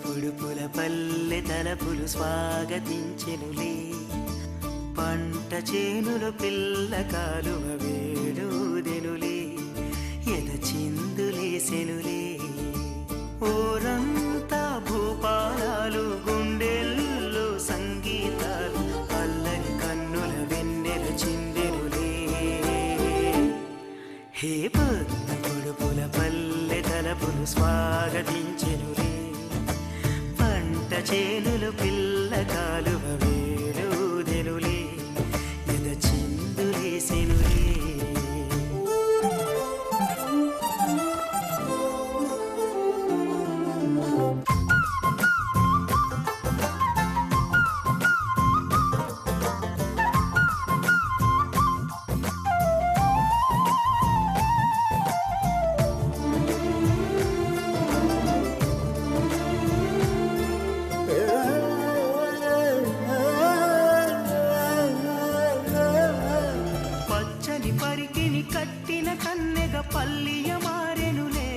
పొడుపుల పల్లె తలపులు స్వాగతించెనులే, పంట చేనులు పిల్ల కాలువ వేడుదెనులే, ఎద చిందులేసెనులే. ఊరంతా భూపాలాలు, గుండెల్లో సంగీతాలు, అల్లని కన్నుల వెన్నెల చిందెనులే. హే పొడుపుల పల్లె తలపులు స్వాగతించెనులే, చేనులు పిల్ల కాలువ వేడుదెనులే, ఎద చిందులేసెనులే. కట్టిన కన్నెగ పల్లియ మారెనులే,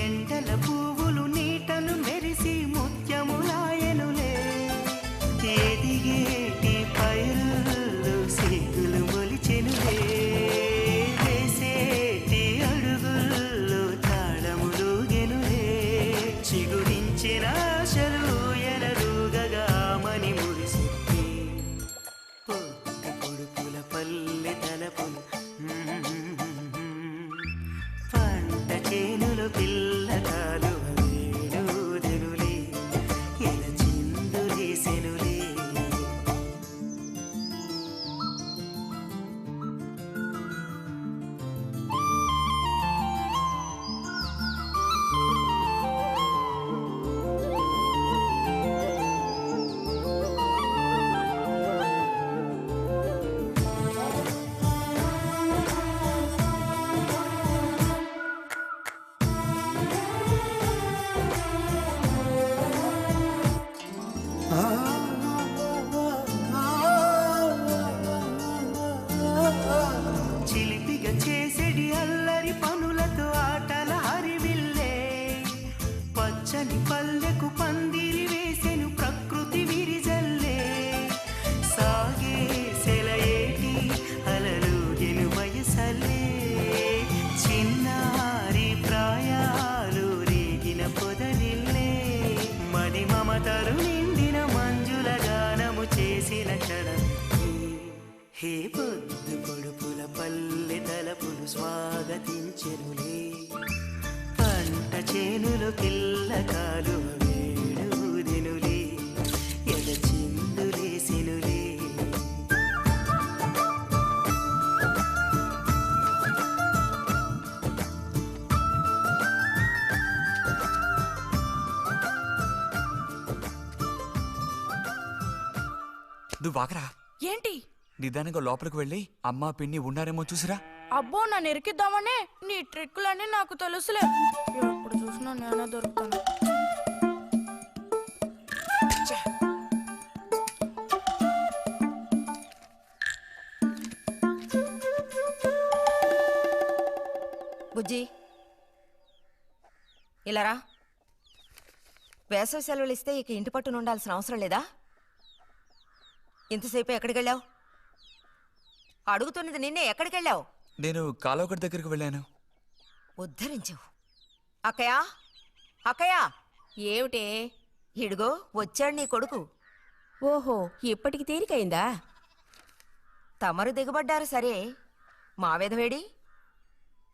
ఎండల పువ్వులు నీటలు మెరిసి ముత్యములాయనులే. ఎదిగేటి పైరులు సిగ్గులు మొలిచెనులే, వేసేటి అడుగుల్లో తాళములుగెనులే. చిగురించిన ఆశలు ఎనరుగగామని మురిసిప్పి, పొడుపుల పల్లె తలపులు పంట చేనులు పిల్ల కాలువ వేడుదెనులే, ఎద చిందులేసెనులే. చిలిపిగా చేసేడి అల్లరి పనులతో ఆటల హరివిల్లే, పచ్చని పల్లెకు పందిరి వేసెను ప్రకృతి విరిజల్లే. సాగే సెలయేటి అలలుగెను వయసల్లే, చిన్నారి ప్రాయాలు రేగిన పొదరిల్లే. మది మమతలు నిండిన మంజుల గానము చేసిన క్షణం. హే పొడుపుల పల్లె తలపులు స్వాగతించెనులే, పంట చేనులు పిల్ల కాలువ వేడుదెనులే, ఎద చిందులేసెనులే. నువ్వు వాకరా. ఏంటి? నిదానంగా లోపలికి వెళ్ళి అమ్మా పిన్ని ఉన్నారేమో చూసిరా. అబ్బో, నన్ను ఎరికిద్దామనే నీ ట్రిక్కులన్నీ నాకు తెలుసులే. ఎప్పుడు చూసినా నేనే దొరుకుతాను. బుజ్జి ఇలారా. వేసవి సెలవులు ఇస్తే ఇక ఇంటి పట్టున ఉండాల్సిన అవసరం లేదా? ఇంతసేపు ఎక్కడికి వెళ్ళావు? అడుగుతున్నది నిన్నే, ఎక్కడికి వెళ్ళావు? నేను కాలువగడ్డ దగ్గరికి వెళ్ళాను. ఉద్ధరించావు. అక్కయ్యా, అక్కయ్యా. ఏమిటే? ఇడుగో వచ్చాడు నీ కొడుకు. ఓహో, ఇప్పటికి తీరికైందా? తమరు దిగబడ్డారు సరే, మా వెధవేడి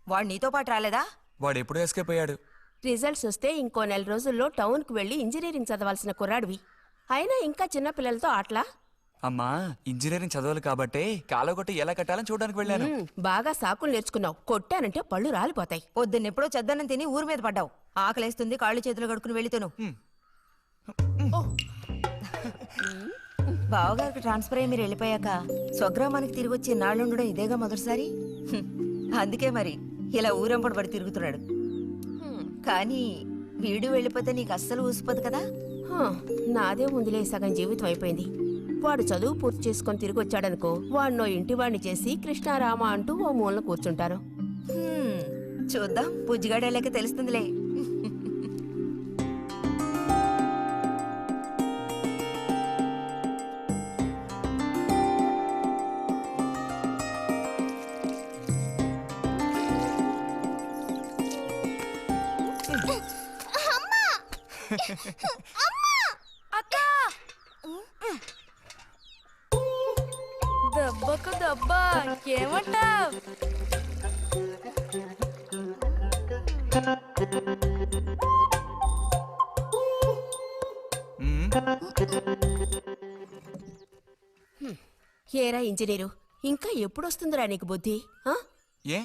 వాడు నీతో పాటు రాలేదా? వాడు ఎప్పుడూ ఎస్కేప్ అయ్యాడు. రిజల్ట్స్ వస్తే ఇంకో 4 రోజుల్లో టౌన్కు వెళ్ళి ఇంజనీరింగ్ చదవాల్సిన కుర్రాడివి. అయినా ఇంకా చిన్నపిల్లలతో ఆటలా? అమ్మా ఇంజనీరింగ్ చదవాలి కాబట్టి కాలగొట్టి ఎలా కట్టాలని చూడడానికి వెళ్ళాను. బాగా సాకులు నేర్చుకున్నావు. కొట్టానంటే పళ్ళు రాలిపోతాయి. పొద్దున్నెప్పుడో చెద్దన్నం తిని ఊరి మీద పడ్డావు. ఆకలేస్తుంది, కాళ్ళు చేతులు కడుక్కుని వెళ్ళితేను. బావగారికి ట్రాన్స్ఫర్ అయ్యి మీరు వెళ్ళిపోయాక స్వగ్రామానికి తిరిగి వచ్చి నాళ్ళుండడం ఇదేగా మొదటిసారి. అందుకే మరి ఇలా ఊరంపడి పడి తిరుగుతున్నాడు. కానీ వీడు వెళ్ళిపోతే నీకు అస్సలు ఊసిపోదు కదా. నాదే ముందులే సగం జీవితం అయిపోయింది. వాడు చదువు పూర్తి చేసుకొని తిరిగి వచ్చాడనుకో, వాడినో ఇంటి వాడిని చేసి కృష్ణారామ అంటూ ఓ మూలన కూర్చుంటారు. చూద్దాం, పుజ్జిగాడేళ్ళకి తెలుస్తుందిలే. అక్క దెబ్బకు దెబ్బ ఏమంటావ్? ఏరా ఇంజనీరు, ఇంకా ఎప్పుడొస్తుందిరా నీకు బుద్ధి? ఆ? ఏ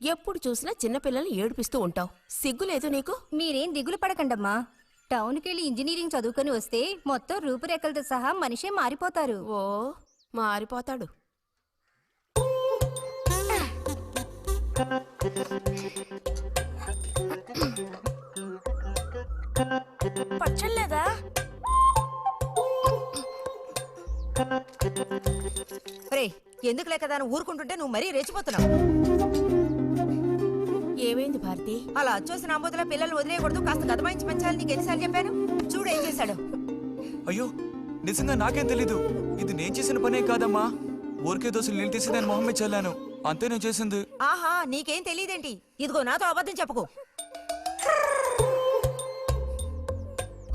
ఎప్పుడు చూసినా చిన్నపిల్లల్ని ఏడిపిస్తూ ఉంటావు. సిగ్గులేదు నీకు? మీరేం దిగులు పడకండమ్మా. టౌన్కెళ్ళి ఇంజనీరింగ్ చదువుకొని వస్తే మొత్తం రూపురేఖలతో సహా మనిషే మారిపోతారు. ఓ మారిపోతాడు. పచ్చలేదా? రే, ఎందుకు లేక దాన్ని ఊరుకుంటుంటే నువ్వు మరీ రెచ్చిపోతున్నావు. ఏమైంది భారతి? అలా అచ్చోసిన ఆంబోతుల పిల్లలు వదిలేయకూడదు, కాస్త గదమాయించి పెంచాలని నీకు ఎన్నిసార్లు చెప్పాను. చూడు ఏం చేశాడు. అయ్యో నిజంగా నాకేం తెలీదు. ఇది నేను చేసిన పనే కాదమ్మా. ఊరికే దోశలు నీళ్ళు తీసి దాని మొహమ్మే చల్లాను, అంతే నేను చేసింది. ఆహా, నీకేం తెలియదేంటి? ఇదిగో నాతో అబద్ధం చెప్పకు.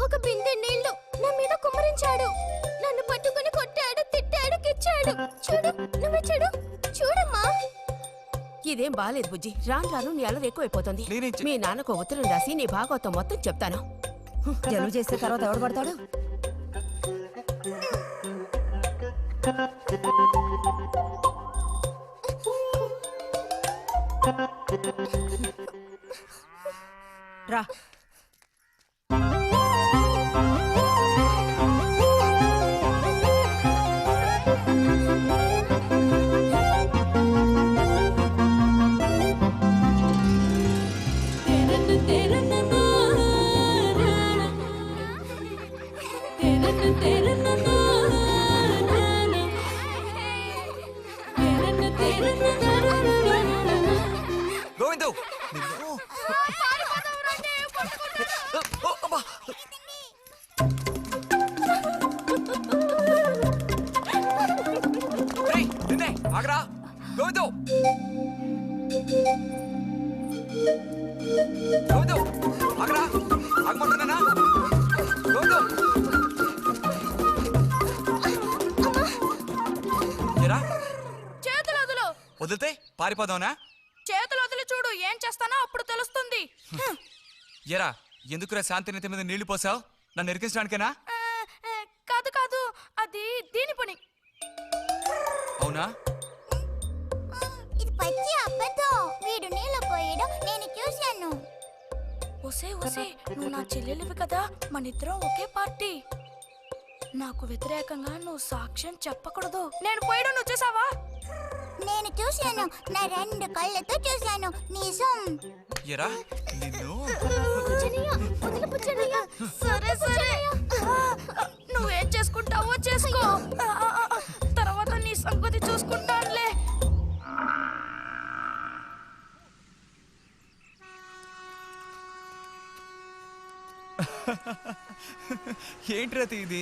ఒక బిందె నీళ్లు నా మీద కుమ్మరించాడు. నన్ను పట్టుకుని కొట్టాడు, తిట్టాడు, కిచ్చాడు. చూడు, నువ్వే చూడు, చూడమ్మా. ఇదేం బాలేదు బుజ్జి. రాను రాను నీ అల్లరి ఎక్కువైపోతుంది. మీ నాన్నకు ఉత్తరం రాసి నీ భాగవతం మొత్తం చెప్తాను. జలుబు చేస్తే తర్వాత ఎవడు పడతాడు? రా. గోవిందు నిన్ను. ఓ, అమ్మా. రేయ్, నిన్నే, ఆగరా. గోవిందు గోవిందు ఆగరా, ఆగమంటున్నానా? గోవిందు ఏరా, చేతులు వదులు. వదిలితే పారిపోదావునా? చేతులు వదిలి చూడు, ఏం చేస్తానో అప్పుడు తెలుస్తుంది. ఎరా, ఎందుకురా శాంతి నెత్తి మీద నీళ్లు పోసావు? నన్ను ఎరికించడానికేనా? కాదు కాదు, అది దీని పని. అవునా? ఇది పచ్చి అబద్ధం. వీడు నీళ్ళు పోయడం నేను చూశాను. ఒసే ఒసే, నువ్వు నా చెల్లెలివి కదా, మనిద్దరం ఒకే పార్టీ. నాకు వ్యతిరేకంగా నువ్వు సాక్ష్యం చెప్పకూడదు. నేను పోయడం నువ్వు చూసావా? నేను చూశాను, నా 2 కళ్ళతో చూశాను. నిజం. ఎరా నిన్ను. సరే సరే, నువ్వేం చేసుకుంటావో చేసుకో. తర్వాత నీ సంగతి చూసుకుంటానులే. ఏంటి రతి ఇది?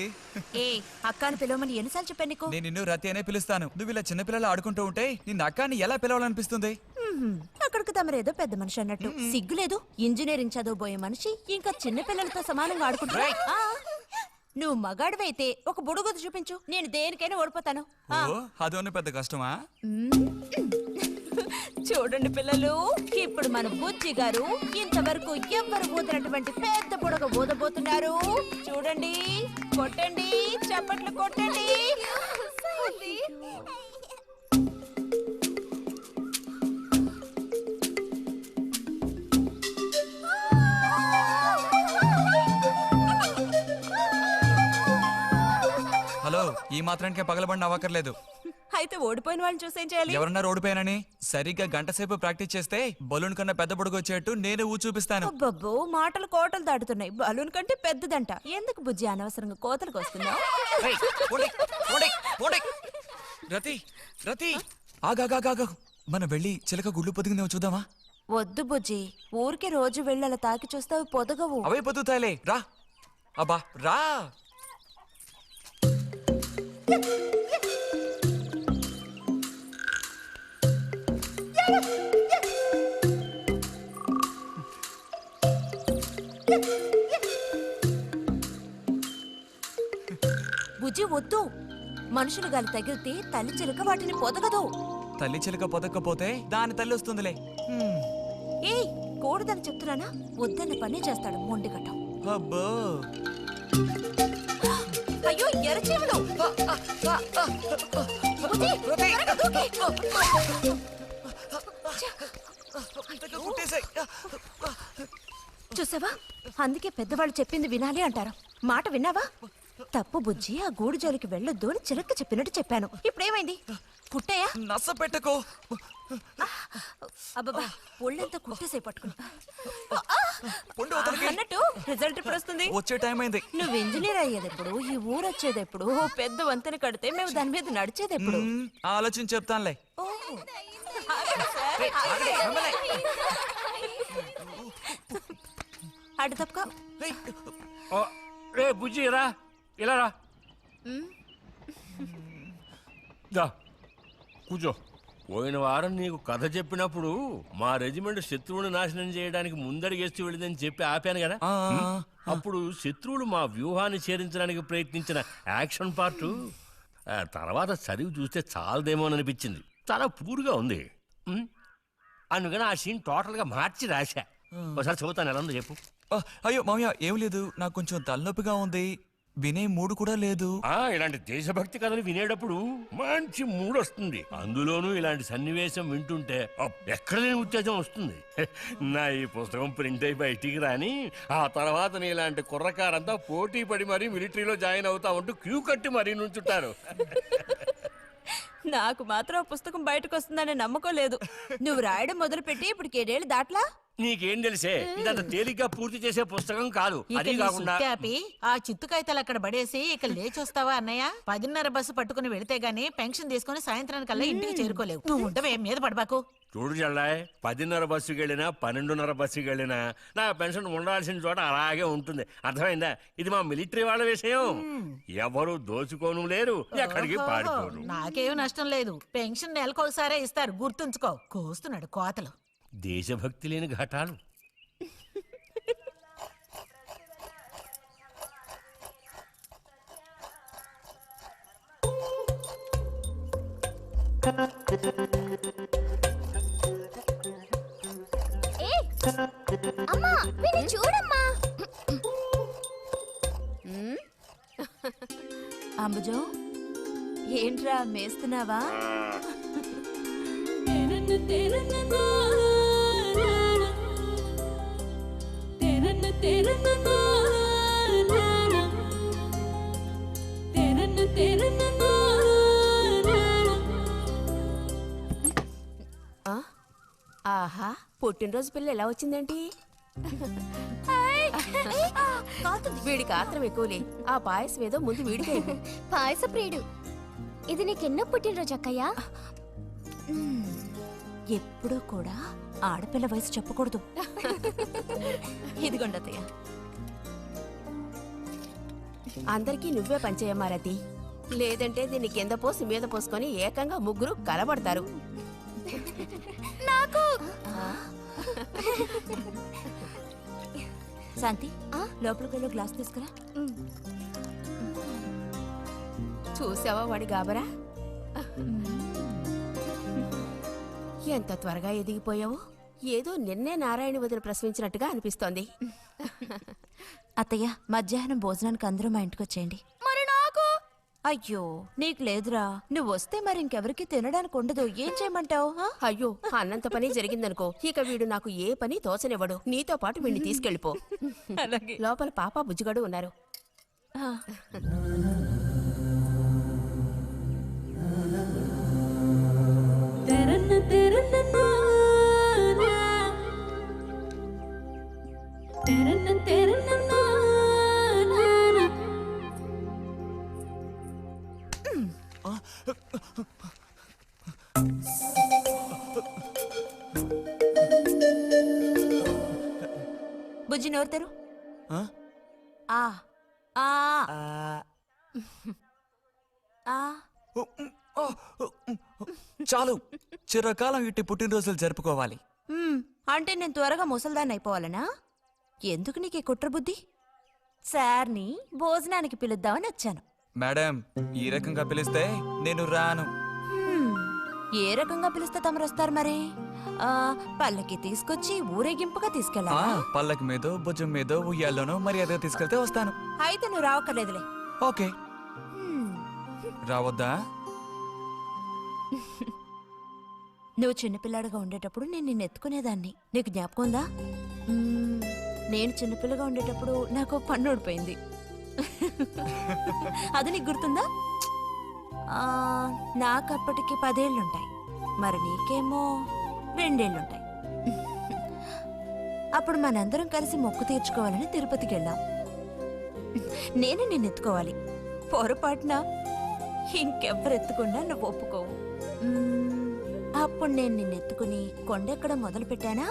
ఏ అక్కాని పిలవమని ఎన్నిసార్లు చెప్పాను నీకు? నేను నిన్ను రతి అనే పిలుస్తాను. నువ్వు ఇలా చిన్నపిల్లలు ఆడుకుంటూ ఉంటే నిన్న అక్కాని ఎలా పిలవాలనిపిస్తుంది? అక్కడికి తమరేదో పెద్ద మనిషి అన్నట్టు. సిగ్గులేదు? ఇంజనీరింగ్ చదవబోయే మనిషి ఇంకా చిన్న పిల్లలతో సమానంగా ఆడుకుంటా. నువ్వు మగాడివైతే ఒక బుడుగుద్దు చూపించు, నేను దేనికైనా ఓడిపోతాను. ఓ, అదోనే పెద్ద కష్టమా? చూడండి పిల్లలు, ఇప్పుడు మన బుజ్జి గారు ఇంతవరకు ఎవ్వరు ఊదినటువంటి పెద్ద బుడగ ఊదబోతున్నారు. చూడండి, కొట్టండి, చప్పట్లు కొట్టండి. హలో, ఈ మాత్రానికే పగలబడిన అవ్వక్కర్లేదు. అయితే ఓడిపోయిన వాళ్ళని చూసేం చేయాలి? ఎవరన్నా ఓడిపోయానని సరిగ్గా గంట సేపు ప్రాక్టీస్ చేస్తే బలూన్ కన్నా పెద్ద పొడుగు వచ్చేట్టు నేనే ఊ చూపిస్తాను. అబ్బబ్బో, మాటలు కోటలు దాటుతున్నాయి. బలూన్ కంటే పెద్దదంట. ఎందుకు బుజ్జి అనవసరంగా కోతలకు వస్తున్నావు? ఏయ్, పోండి, పోండి, పోండి. రతి, రతి, ఆగాగాగా. మనం వెళ్ళి చిలక గుళ్ళు పొదిగిందేమో చూద్దామా? వద్దు బుజ్జి, ఊరికి రోజు వెళ్ళి అలా తాకి చూస్తావు, పొదగవు. అవే పొద్దుతాయిలే, రా. అబ్బా రా. బుజ్జి వద్దు, మనుషులు గాలి తగిలితే తల్లి చిలుక వాటిని పొదగదు. తల్లి చిలక పొదక్కపోతే దాని తల్లి వస్తుందిలే. ఏయ్, కూడదని చెప్తున్నానా? వద్దన్న పని చేస్తాడు మొండిగట్టం. అబ్బో, అయ్యో, ఎర్రచీమలు! బుజ్జి, త్వరగా దూకి. కుట్టేసాయి. చూసావా, అందుకే పెద్దవాళ్ళు చెప్పింది వినాలి అంటారు. మాట విన్నావా? తప్పు బుజ్జి, ఆ గూడు జోలికి వెళ్ళొద్దు అని చిలక చెప్పినట్టు చెప్పాను. ఇప్పుడేమైంది? కుట్టాయా? నస పెట్టుకో. అబ్బబ్బా, ఒళ్ళంతా కుట్టేసే పట్టుకుని. పొండి అవతలకి. అన్నట్టు రిజల్ట్ ఇప్పుడు వస్తుంది. వచ్చే టైం అయింది. నువ్వు ఇంజనీర్ అయ్యేదెప్పుడు? ఈ ఊరు వచ్చేదెప్పుడు? ఓ పెద్ద వంతెన కడితే మేము దాని మీద నడిచేదెప్పుడు? ఆలోచించి చెప్తానులే. ఓహో. అటు తప్పక. రే బుజ్జి రా, ఇలా రా. దా కూర్చో. పోయిన వారం నీకు కథ చెప్పినప్పుడు మా రెజిమెంట్ శత్రువుని నాశనం చేయడానికి ముందడిగేస్తూ వెళ్ళిందని చెప్పి ఆపాను కదా. అప్పుడు శత్రువులు మా వ్యూహాన్ని చేరించడానికి ప్రయత్నించిన యాక్షన్ పార్ట్ తర్వాత చదివి చూస్తే చాలదేమోననిపించింది. చాలా పూర్గా ఉంది. అందుకని ఆ సీన్ టోటల్గా మార్చి రాశా. ఒకసారి చదువుతాను, ఎలా ఉందో చెప్పు. అయ్యో మామయ్య, ఏం లేదు, నాకు కొంచెం తలనొప్పిగా ఉంది. వినే మూడు కూడా లేదు. ఇలాంటి దేశభక్తి కథలు వినేటప్పుడు మంచి మూడ్ వస్తుంది. అందులోనూ ఇలాంటి సన్నివేశం వింటుంటే ఎక్కడ లేని ఉత్తేజం వస్తుంది. నా ఈ పుస్తకం ప్రింట్ అయి బయటికి రాని ఆ తర్వాత నీ ఇలాంటి కుర్రకారంతా పోటీ పడి మరీ మిలిటరీలో జాయిన్ అవుతా ఉంటూ క్యూ కట్టి మరీ నుంచుంటారు. నాకు మాత్రం ఆ పుస్తకం బయటకు వస్తుందనే నమ్మకం లేదు. నువ్వు రాయడం మొదలుపెట్టి ఇప్పుడు 7 ఏళ్ళు దాట్లా. నీకేం తెలిసే, ఇదంత తేలిగ్గా పూర్తి చేసే పుస్తకం కాదు. అది కాకుండా ఆ చిత్తుకాయతలు అక్కడ పడేసి ఇక లేచొస్తావా అన్నయ్య? 10:30 బస్సు పట్టుకుని వెళితే గానీ పెన్షన్ తీసుకుని సాయంత్రానికల్లా ఇంటికి చేరుకోలేవు. నువ్వు ఉండవే, మీద పడబాకు. చూడు జల్లాయ్, 10:30 బస్సుకి వెళ్ళినా 12:30 బస్సుకి వెళ్ళినా నా పెన్షన్ ఉండాల్సిన చోట అలాగే ఉంటుంది. అర్థమైందా? ఇది మా మిలిటరీ వాళ్ళ విషయం. ఎవరు దోచుకోను లేరు, ఎక్కడికి పారిపోరు. నాకేం నష్టం లేదు. పెన్షన్ నెలకొకసారే ఇస్తారు, గుర్తుంచుకో. కోస్తున్నాడు కోతలు. దేశభక్తి లేని ఘటాలు. అమ్మా, వీడిని చూడమ్మా. అంబుజం, ఏంట్రా మేస్తున్నావా? ఆహా, పుట్టినరోజు పిల్ల ఎలా వచ్చిందేంటి? వీడికి ఆత్రం ఎక్కువలే. ఆ పాయసం ఏదో ముందు వీడికి. పాయస ప్రియుడు. ఇది నీకెన్నో పుట్టినరోజు అక్కయ్యా? ఎప్పుడూ కూడా ఆడపిల్ల వయసు చెప్పకూడదు. ఇదిగోండి అత్తయ్య. అందరికీ నువ్వే పంచేయమ్మా రతి. లేదంటే దీన్ని కింద పోసి మీద పోసుకొని ఏకంగా ముగ్గురు కలబడతారు. నాకు శాంతి, లోపలికి వెళ్ళి గ్లాస్ తీసుకురా. చూసావా వాడి గాబరా? ఎంత త్వరగా ఎదిగిపోయావు. ఏదో నిన్నే నారాయణ వదిన ప్రసవించినట్టుగా అనిపిస్తోంది. అత్తయ్య మధ్యాహ్నం భోజనానికి అందరూ మా ఇంటికి వచ్చేయండి. మరి నాకు అయ్యో నీకు లేదురా. నువ్వు వస్తే మరి ఇంకెవరికి తినడానికి ఉండదు. ఏం చేయమంటావు? అయ్యో, అన్నంత పని జరిగిందనుకో, ఇక వీడు నాకు ఏ పని తోచనివ్వడు. నీతో పాటు వీడిని తీసుకెళ్ళిపో. లోపల పాప బుజ్జిగాడు ఉన్నారు. బుజ్జి నోరుతారు. ఆ? ఆ ఆ ఆ చాలు, చిరకాలం ఇట్టి పుట్టినరోజులు జరుపుకోవాలి. అంటే నేను త్వరగా ముసల్దాన్ని అయిపోవాలనా? ఎందుకు నీకు ఈ కుట్ర బుద్ధి? సార్ని భోజనానికి పిలుద్దామని వచ్చాను. మేడం, ఈ రకంగా పిలిస్తే నేను రాను. ఏ రకంగా పిలిస్తే తమరు వస్తారు మరి? పల్లకి తీసుకొచ్చి ఊరేగింపుగా తీసుకెళ్ళా? పల్లకి మీదో భుజం మీదో ఉయ్యాల్లోనో మర్యాదగా తీసుకెళ్తే వస్తాను. అయితే నువ్వు రావక్కర్లేదులే. ఓకే. రావద్దా? నువ్వు చిన్నపిల్లాడిగా ఉండేటప్పుడు నేను నిన్ను ఎత్తుకునేదాన్ని. నీకు జ్ఞాపకం ఉందా? నేను చిన్నపిల్లగా ఉండేటప్పుడు నాకు పన్ను ఊడిపోయింది. అది నీకు గుర్తుందా? నాకప్పటికి 10 ఏళ్ళుంటాయి. మరి నీకేమో 2 ఏళ్ళుంటాయి. అప్పుడు మనందరం కలిసి మొక్కు తీర్చుకోవాలని తిరుపతికి వెళ్ళాం. నేనే నిన్ను ఎత్తుకోవాలి. పొరపాటున ఇంకెవ్వరెత్తుకున్నా నువ్వు ఒప్పుకోవు. అప్పుడు నేను నిన్ను ఎత్తుకుని కొండెక్కడం మొదలు పెట్టానా,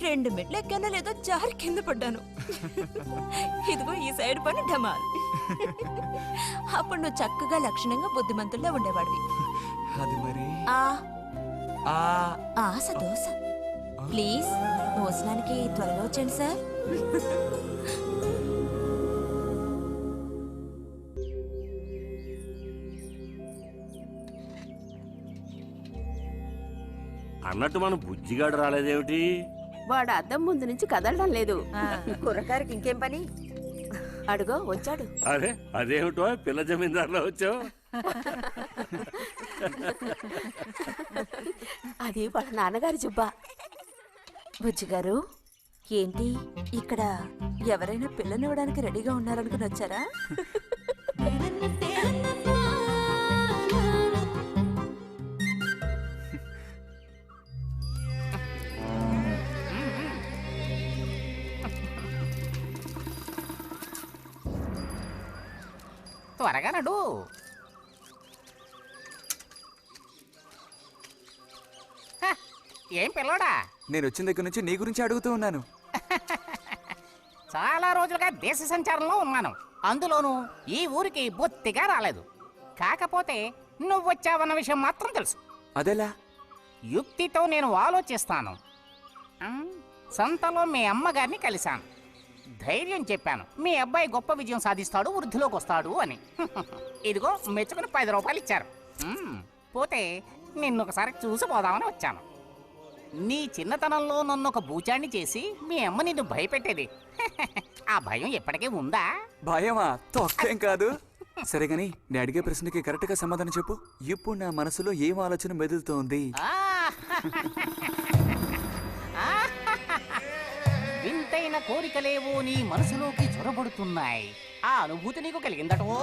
2 మెట్లు ఎక్కానో లేదో జారి కింద పడ్డాను. ఇదిగో ఈ సైడ్ పని ఢమాల్. అప్పుడు నువ్వు చక్కగా లక్షణంగా బుద్ధిమంతుల్లో ఉండేవాడివి. అది మరి ఆశ దోశ. ప్లీజ్ భోజనానికి త్వరగా వచ్చండి సార్. అన్నట్టు మన బుజ్జిగాడు రాలేదేమిటి? వాడు అద్దం ముందు నుంచి కదలడం లేదు. కుర్రకారికి ఇంకేం పని? అడుగో వచ్చాడు. అరే అదేమిటో పిల్ల జమీందారులో వచ్చావు? అది వాళ్ళ నాన్నగారి జుబ్బా. బుజ్జిగారు ఏంటి ఇక్కడ ఎవరైనా పిల్లనివ్వడానికి రెడీగా ఉన్నారనుకుని వచ్చారా? త్వరగా నడు. ఏం పిల్లోడా, నేను వచ్చిన దగ్గర నుంచి నీ గురించి అడుగుతూ ఉన్నాను. చాలా రోజులుగా దేశ సంచారంలో ఉన్నాను. అందులోనూ ఈ ఊరికి బొత్తిగా రాలేదు. కాకపోతే నువ్వు వచ్చావన్న విషయం మాత్రం తెలుసు. అదెలా? యుక్తితో నేను ఆలోచిస్తాను. సంతలో మీ అమ్మగారిని కలిశాను. ధైర్యం చెప్పాను, మీ అబ్బాయి గొప్ప విజయం సాధిస్తాడు, వృద్ధిలోకి వస్తాడు అని. ఇదిగో మెచ్చుకుని 10 రూపాయలు ఇచ్చారు. పోతే నిన్నొకసారి చూసి పోదామని వచ్చాను. నీ చిన్నతనంలో నన్ను ఒక బూచాన్ని చేసి మీ అమ్మ నిన్ను భయపెట్టేది. ఆ భయం ఎప్పటికీ ఉందా? భయమా? తొక్కేం కాదు. సరే గాని నేను అడిగే ప్రశ్నకి కరెక్ట్ గా సమాధానం చెప్పు. ఇప్పుడు నా మనసులో ఏం ఆలోచన మెదులుతోంది? వింతైన కోరికలేవో నీ మనసులోకి చొరబడుతున్నాయి. ఆ అనుభూతి నీకు కలిగిందటో?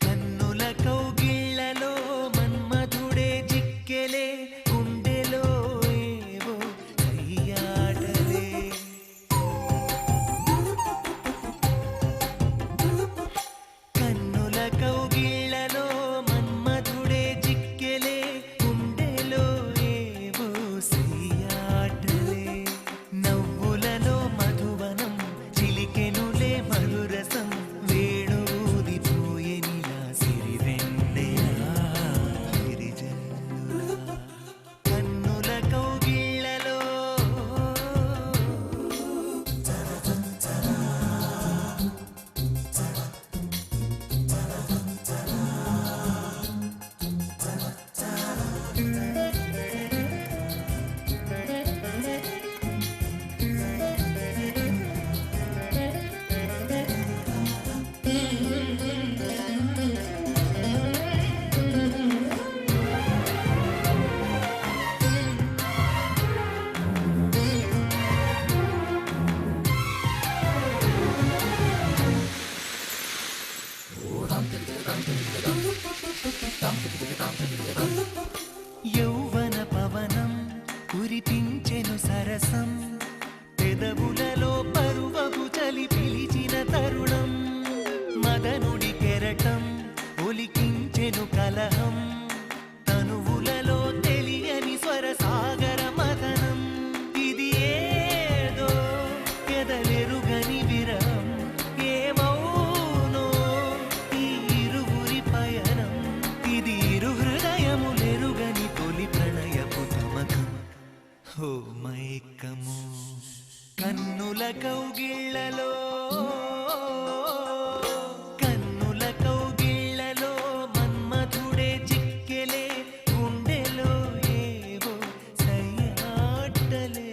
కన్నుల కౌగిళ్లలో మన్మధుడే జిక్కెలే, గుండెలో ఏవో సయ్యాటలే. కన్నుల అతనుడి కెరటం ఒలికించెను కలహం తనువులలో తెలియని స్వర సాగర మదనం ఇది ఏదో ఎదలెరుగని విరహం ఏమౌనో ఈ ఇరువురి పయనం ఇది ఇరు హృదయములెరుగని తొలి ప్రణయపు తమకం ఓ మైకము కన్నుల కౌగిళ్ళలో కన్నుల కౌగిళ్ళలో మన్మధుడే చిక్కెలే గుండెలో ఏవో సయ్యాటలే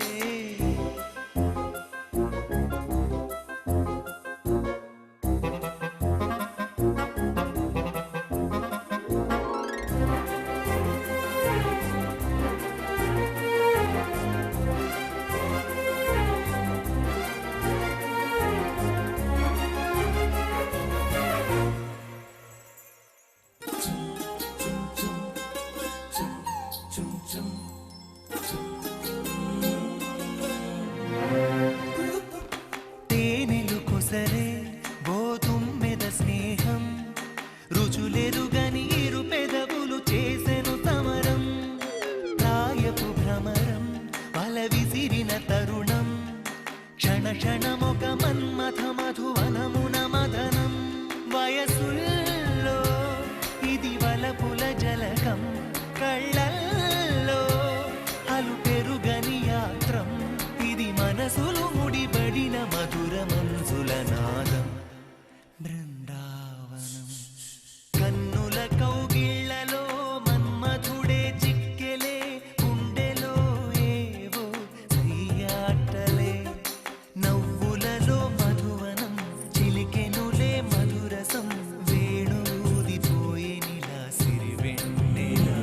తేనెలు కొసరే గోతుమ్మెద స్నేహం రుచులెరుగని ఇరు పెదవులు చేసెను సమరం ప్రాయపు భ్రమరం వల విసిరిన తరుణం క్షణ క్షణమొక మన్మథ మధువనమున మదనం వయసుల్లో ఇది వలపుల జలకం కళ్ళల్లో అలు పెరుగని యాత్రం ఇది మనసులు ముడిబడిన మధుర మంజుల నాదం బృందావనం కన్నుల కౌగిళ్ళలో మన్మధుడే చిక్కెలే గుండెలో ఏవో సయ్యాటలే నవ్వులలో మధువనం చిలికెనులే మధురసం వేణుదిపోయేనిలా సిరివెన్నెలా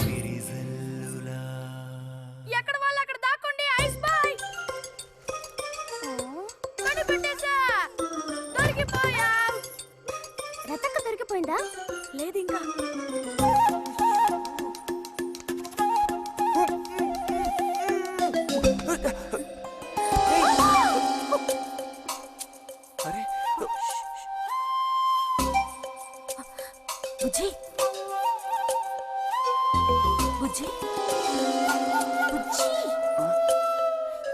విరిజల్లులా ఎక్కడ వాళ్ళు అక్కడ దాక్కోండి ఐస్ బాయ్ కనిపెట్టేశా దొరికిపోయా రతక్క దొరికిపోయిందా? లేదు ఇంకా అరే బుజ్జి బుజ్జి బుజ్జి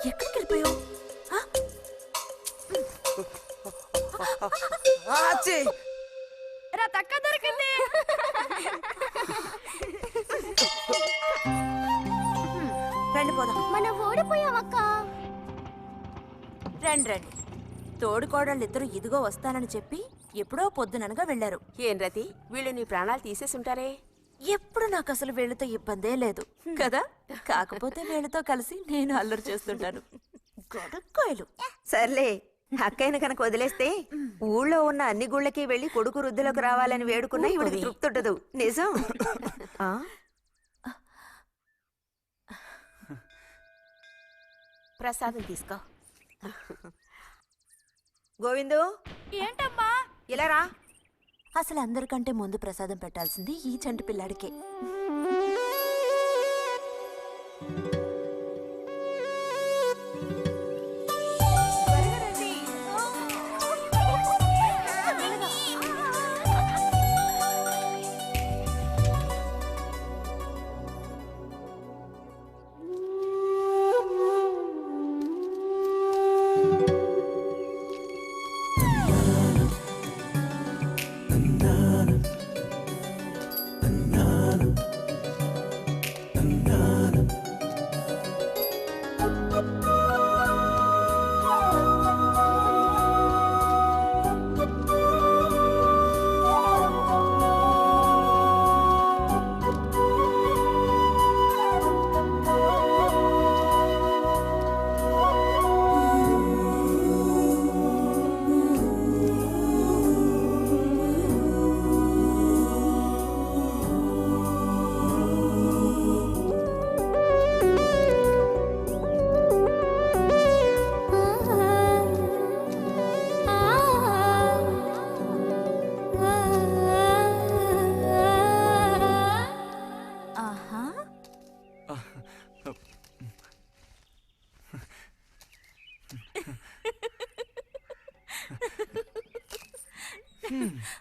ఎక్కడికి వెళ్ళిపోయావు రా తక్క దొరికింది రండి పోదాం మనం ఓడిపోయామక్క. రండి రండి తోడుకోడళ్ళిద్దరూ ఇదిగో వస్తానని చెప్పి ఎప్పుడో పొద్దుననగా వెళ్ళారు. ఏం రతి వీళ్ళు నీ ప్రాణాలు తీసేసుంటారే. ఎప్పుడు నాకు అసలు వీళ్ళతో ఇబ్బందే లేదు కదా. కాకపోతే వీళ్ళతో కలిసి నేను అల్లరి చేస్తుంటాను. గొడక్కాయలు సర్లే అక్కయ్యను కనుక వదిలేస్తే ఊళ్ళో ఉన్న అన్ని గుళ్ళకి వెళ్ళి కొడుకు వృద్ధిలోకి రావాలని వేడుకున్నా ఇవిడికి తృప్తి ఉండదు. నిజం. ఆ? ప్రసాదం తీసుకో. గోవిందు ఏంటమ్మా ఇలా రా. అసలు అందరికంటే ముందు ప్రసాదం పెట్టాల్సింది ఈ చంటి పిల్లాడికే.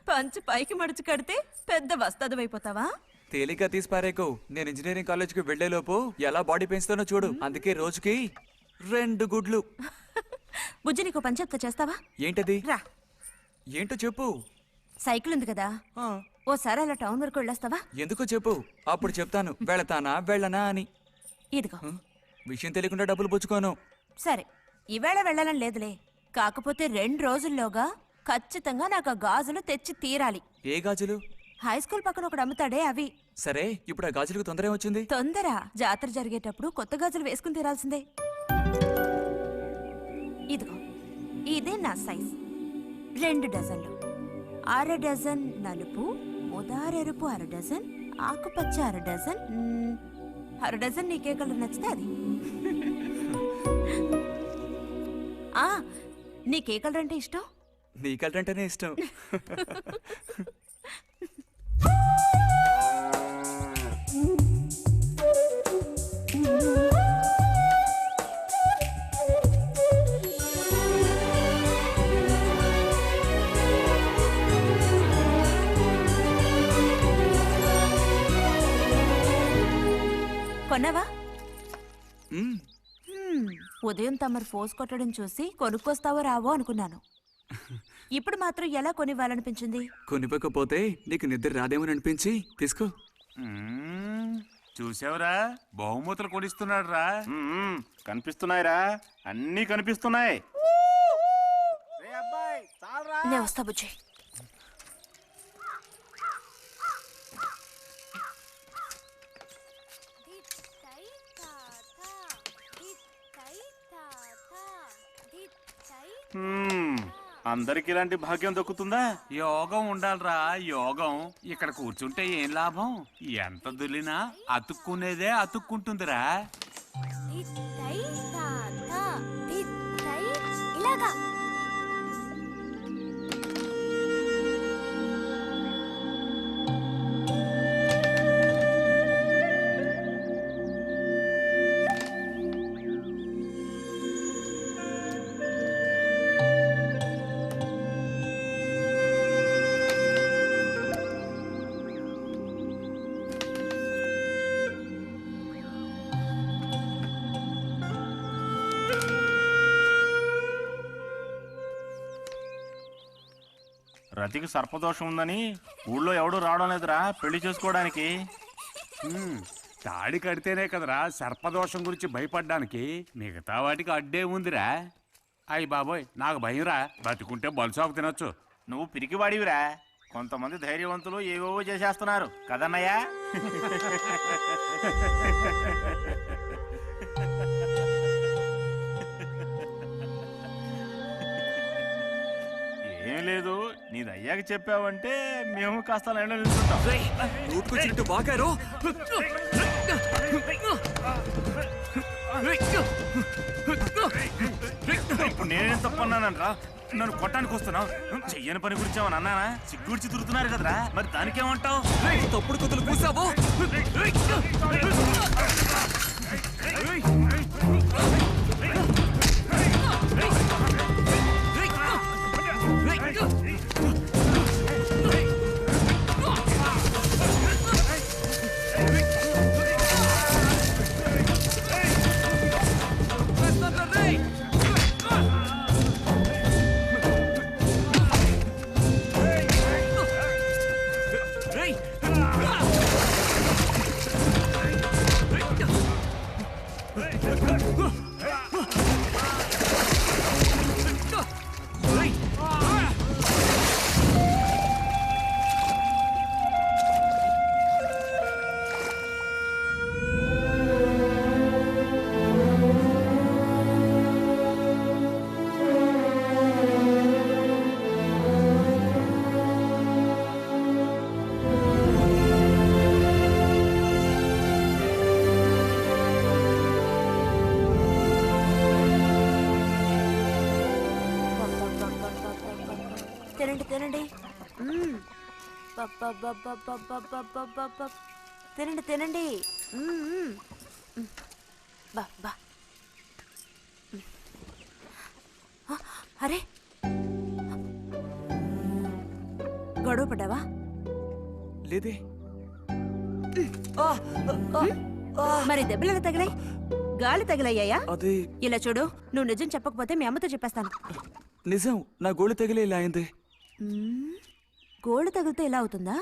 పంచు పైకి మడుచు కడితే పెద్ద వస్తాదమైపోతావా? తేలిగ్గా తీసి పారేకు. నేను ఇంజనీరింగ్ కాలేజ్కి వెళ్లేలోపు ఎలా బాడీ పెంచుతానో చూడు. అందుకే రోజుకి 2 గుడ్లు. బుజ్జి నీకు పని చెప్తా, చేస్తావా? ఏంటది? రా. ఏంటో చెప్పు. సైకిల్ ఉంది కదా, ఆ, ఓసారి అలా టౌన్ వరకు వెళ్ళొస్తావా? ఎందుకో చెప్పు, అప్పుడు చెప్తాను వెళతానా వెళ్ళనా అని. ఇదిగో. విషయం తెలియకుండా డబ్బులు పుచ్చుకోను. సరే, ఈవేళ వెళ్ళాలని లేదులే. కాకపోతే 2 రోజుల్లోగా ఖచ్చితంగా నాకు ఆ గాజులు తెచ్చి తీరాలి. ఏ గాజులు? హై స్కూల్ పక్కన ఒకడు అమ్ముతాడే అవి. సరే, ఇప్పుడు ఆ గాజులకు తొందర ఏమొచ్చింది? తొందర జాతర జరిగేటప్పుడు కొత్త గాజులు వేసుకుని తీరాల్సిందే. ఇదిగో, ఇదే నా సైజ్. 2 డజన్లు. 1/2 డజన్ నలుపు, ఉదారెరుపు 1/2 డజన్, ఆకుపచ్చ 1/2 డజన్. 1/2 డజన్ నీకే కలర్ నచ్చితే అది. ఆ, నీకే కలర్ అంటే ఇష్టం? నీ కలర్ అంటేనే ఇష్టం. కొన్నావా? మ్మ్. ఉదయం తమరు ఫోర్స్ కొట్టడం చూసి కొనుక్కొస్తావో రావో అనుకున్నాను. ఇప్పుడు మాత్రం ఎలా కొనివ్వాలనిపించింది? కొనిపోకపోతే నీకు నిద్ర రాదేమని అనిపించి తీసుకో. చూసావురా, బహుమతులు కొనిస్తున్నాడు రా. కనిపిస్తున్నాయిరా, అన్నీ కనిపిస్తున్నాయి. నేను వస్తా బుజ్జి. అందరికి ఇలాంటి భాగ్యం దక్కుతుందా? యోగం ఉండాలిరా, యోగం. ఇక్కడ కూర్చుంటే ఏం లాభం? ఎంత దులినా అతుక్కునేదే అతుక్కుంటుందిరా. ఇలాగా రతికి సర్పదోషం ఉందని ఊళ్ళో ఎవడూ రావడం లేదురా పెళ్లి చేసుకోవడానికి. తాడి కడితేనే కదరా సర్పదోషం గురించి భయపడ్డానికి. మిగతా వాటికి అడ్డే ఉందిరా. అయ్యి బాబోయ్, నాకు భయంరా. బతుకుంటే బలుసాకు తినొచ్చు. నువ్వు పిరికివాడివిరా. కొంతమంది ధైర్యవంతులు ఏవేవో చేసేస్తున్నారు కదన్నయ్యా. ఏం లేదు, నీది అయ్యాక చెప్పావంటే మేము కాస్త లైన్లో నిల్చుంటాం. నోటుకొచ్చినట్టు బాగారు. ఇప్పుడు నేనేం తప్పన్నానరా? నన్ను కొట్టడానికి వస్తున్నావు. చెయ్యని పని గురించి ఏమన్నా అన్నానా? సిగ్గుడిచి తిరుగుతున్నారు కదరా, మరి దానికేమంటావు? తప్పుడు కొత్తలు కూసావో. తినండి తినండి. తినండి తినండి. బా బా. గొడవ పడ్డావా? లేదే. మరి దెబ్బలు ఎలా తగిలాయి? గాలి తగిలయ్యాయా? అది ఇలా చూడు, నువ్వు నిజం చెప్పకపోతే మీ అమ్మతో చెప్పేస్తాను. నిజం, నా గోళ్ళు తగిలే ఇలా అయింది. గోళ్ళు తగిలితే ఇలా అవుతుందా?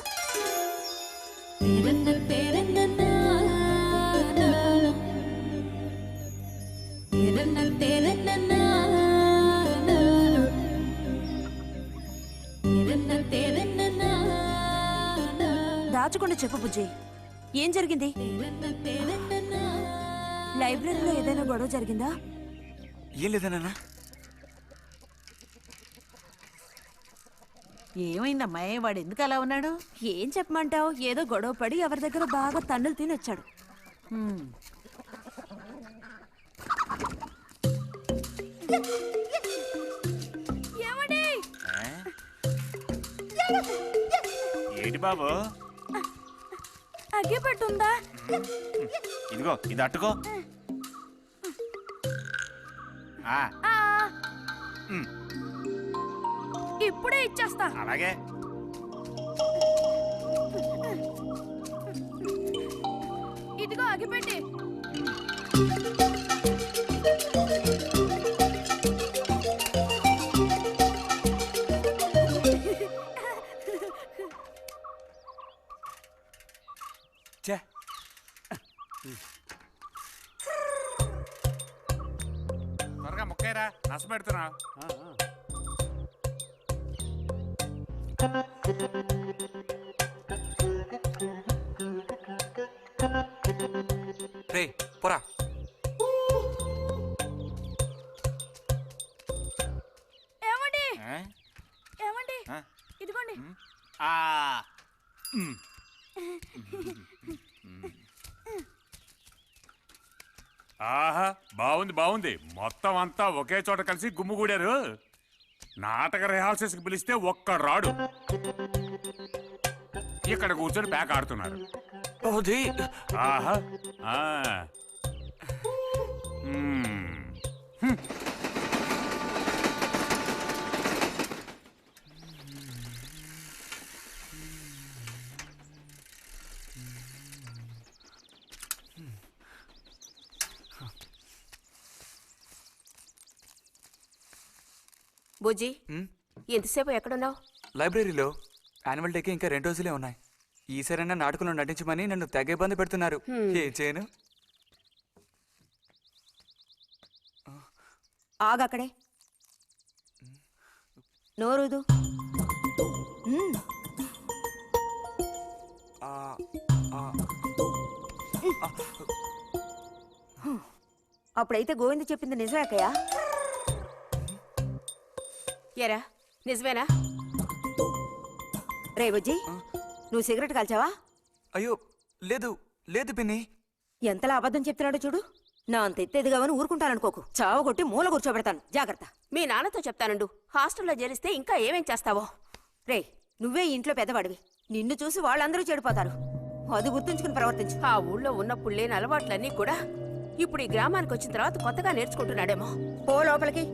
దాచకుండా చెప్పు బుజ్జి, ఏం జరిగింది? లైబ్రరీలో ఏదైనా గొడవ జరిగిందా? ఏం లేదా నాన్న? ఏమైందమ్మా, వాడు ఎందుకు అలా ఉన్నాడు? ఏం చెప్పమంటావు, ఏదో గొడవ పడి ఎవరి దగ్గర బాగా తన్నులు తిని వచ్చాడు. ఏంటి బాబు? అగ్గిపెట్టుందా? ఇదిగో ఇది అట్టుకో. ఇప్పుడే ఇచ్చేస్తా. అలాగే. ఇదిగో అగ్గిపెట్టి. చే త్వరగా ముక్కేరా, నస పెడుతున్నా. రే పోరా. ఏమండి? ఏమండి? ఇదిగోండి. ఆహా, బాగుంది బాగుంది. మొత్తం అంతా ఒకే చోట కలిసి గుమ్ముగూడారు. నాటక రిహార్సల్స్ కి పిలిస్తే ఒక్కడు రాడు. ఇక్కడ కూర్చొని ప్యాక్ ఆడుతున్నారు. ఆహా. బుజ్జి, ఎంతసేపు ఎక్కడున్నావు? లైబ్రరీలో. యాన్యువల్ డేకి ఇంకా 2 రోజులే ఉన్నాయి. ఈసారైనా నాటకంలో నటించమని నన్ను తెగ ఇబ్బంది పెడుతున్నారు. ఏం చేయను? ఆగక్కడే, నోరుదు. అప్పుడైతే గోవింద చెప్పింది నిజమే అక్కయ్య? ఎరా నిజమేనా? రే బుజ్జి, నువ్వు సిగరెట్ కాల్చావా? అయ్యో లేదు లేదు పిన్ని. ఎంతలా అబద్ధం చెప్తున్నాడో చూడు. నా అంత ఎత్తేదిగావని ఊరుకుంటాననుకోకు. చావగొట్టి మూల కూర్చోబెడతాను, జాగ్రత్త. మీ నాన్నతో చెప్తానుండు. హాస్టల్లో చేరిస్తే ఇంకా ఏమేం చేస్తావో. రే, నువ్వే ఇంట్లో పెద్దవాడివి. నిన్ను చూసి వాళ్ళందరూ చెడిపోతారు. అది గుర్తుంచుకుని ప్రవర్తించు. ఆ ఊళ్ళో ఉన్నప్పుడు లేని అలవాట్లన్నీ కూడా ఇప్పుడు ఈ గ్రామానికి వచ్చిన తర్వాత కొత్తగా నేర్చుకుంటున్నాడేమో. పో లోపలికి.